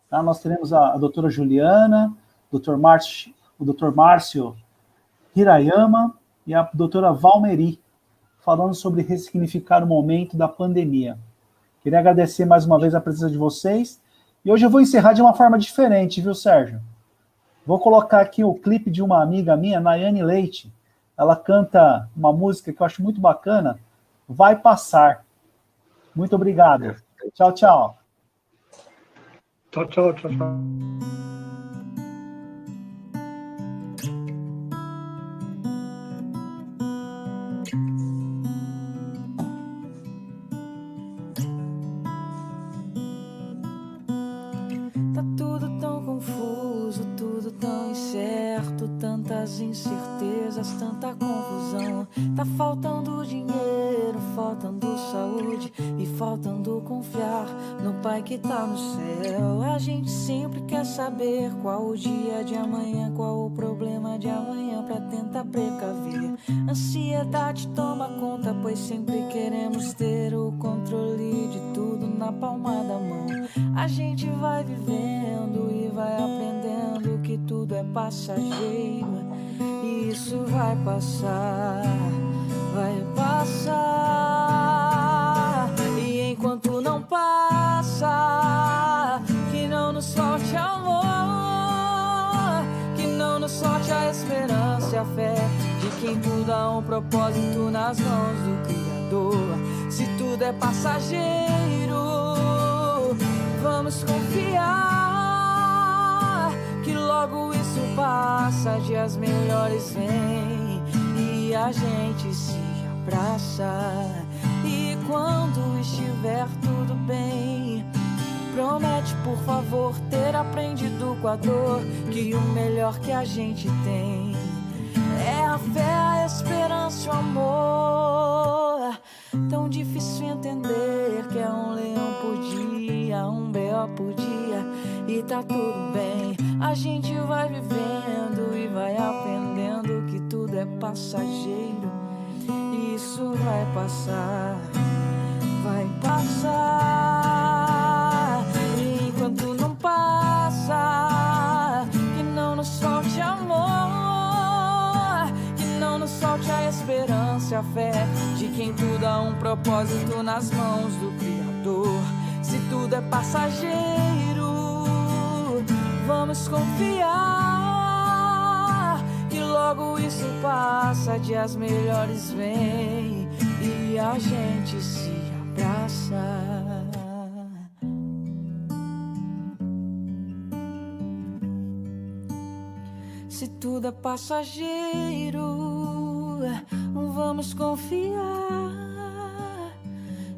Tá? Nós teremos a doutora Juliana, o Dr. Márcio Hirayama e a doutora Valmeri, falando sobre ressignificar o momento da pandemia. Queria agradecer mais uma vez a presença de vocês. E hoje eu vou encerrar de uma forma diferente, viu, Sérgio? Vou colocar aqui o clipe de uma amiga minha, Nayane Leite. Ela canta uma música que eu acho muito bacana, Vai Passar. Muito obrigado. Tchau, tchau. Tchau, tchau, tchau, tchau. tantas incertezas, tanta confusão. Tá faltando dinheiro, faltando saúde e faltando confiar no Pai que tá no céu. A gente sempre quer saber qual o dia de amanhã, qual o problema de amanhã pra tentar precaver. Ansiedade toma conta, pois sempre queremos ter o controle de tudo na palma da mão. A gente vai vivendo e vai aprendendo que tudo é passageiro e isso vai passar, vai passar. E enquanto não passa, que não nos falte amor, que não nos falte a esperança e a fé de quem tudo há um propósito nas mãos do Criador. Se tudo é passageiro, vamos confiar que logo isso passa, dias melhores vêm e a gente se abraça. E quando estiver tudo bem, promete por favor ter aprendido com a dor que o melhor que a gente tem é a fé, a esperança e o amor. Tão difícil entender que é um leão por dia, um B.O. por dia e tá tudo bem. A gente vai vivendo e vai aprendendo que tudo é passageiro e isso vai passar, vai passar. E enquanto não passa, que não nos falte amor, que não nos falte a esperança e a fé de quem tudo há um propósito nas mãos do Criador. Se tudo é passageiro, vamos confiar que logo isso passa, dias melhores vêm e a gente se abraça. Se tudo é passageiro, vamos confiar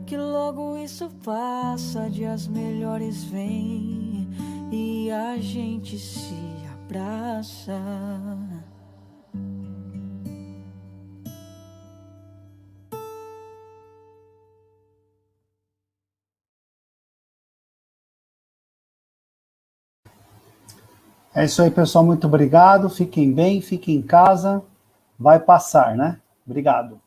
que logo isso passa, dias melhores vêm e a gente se abraça. É isso aí, pessoal. Muito obrigado. Fiquem bem, fiquem em casa. Vai passar, né? Obrigado.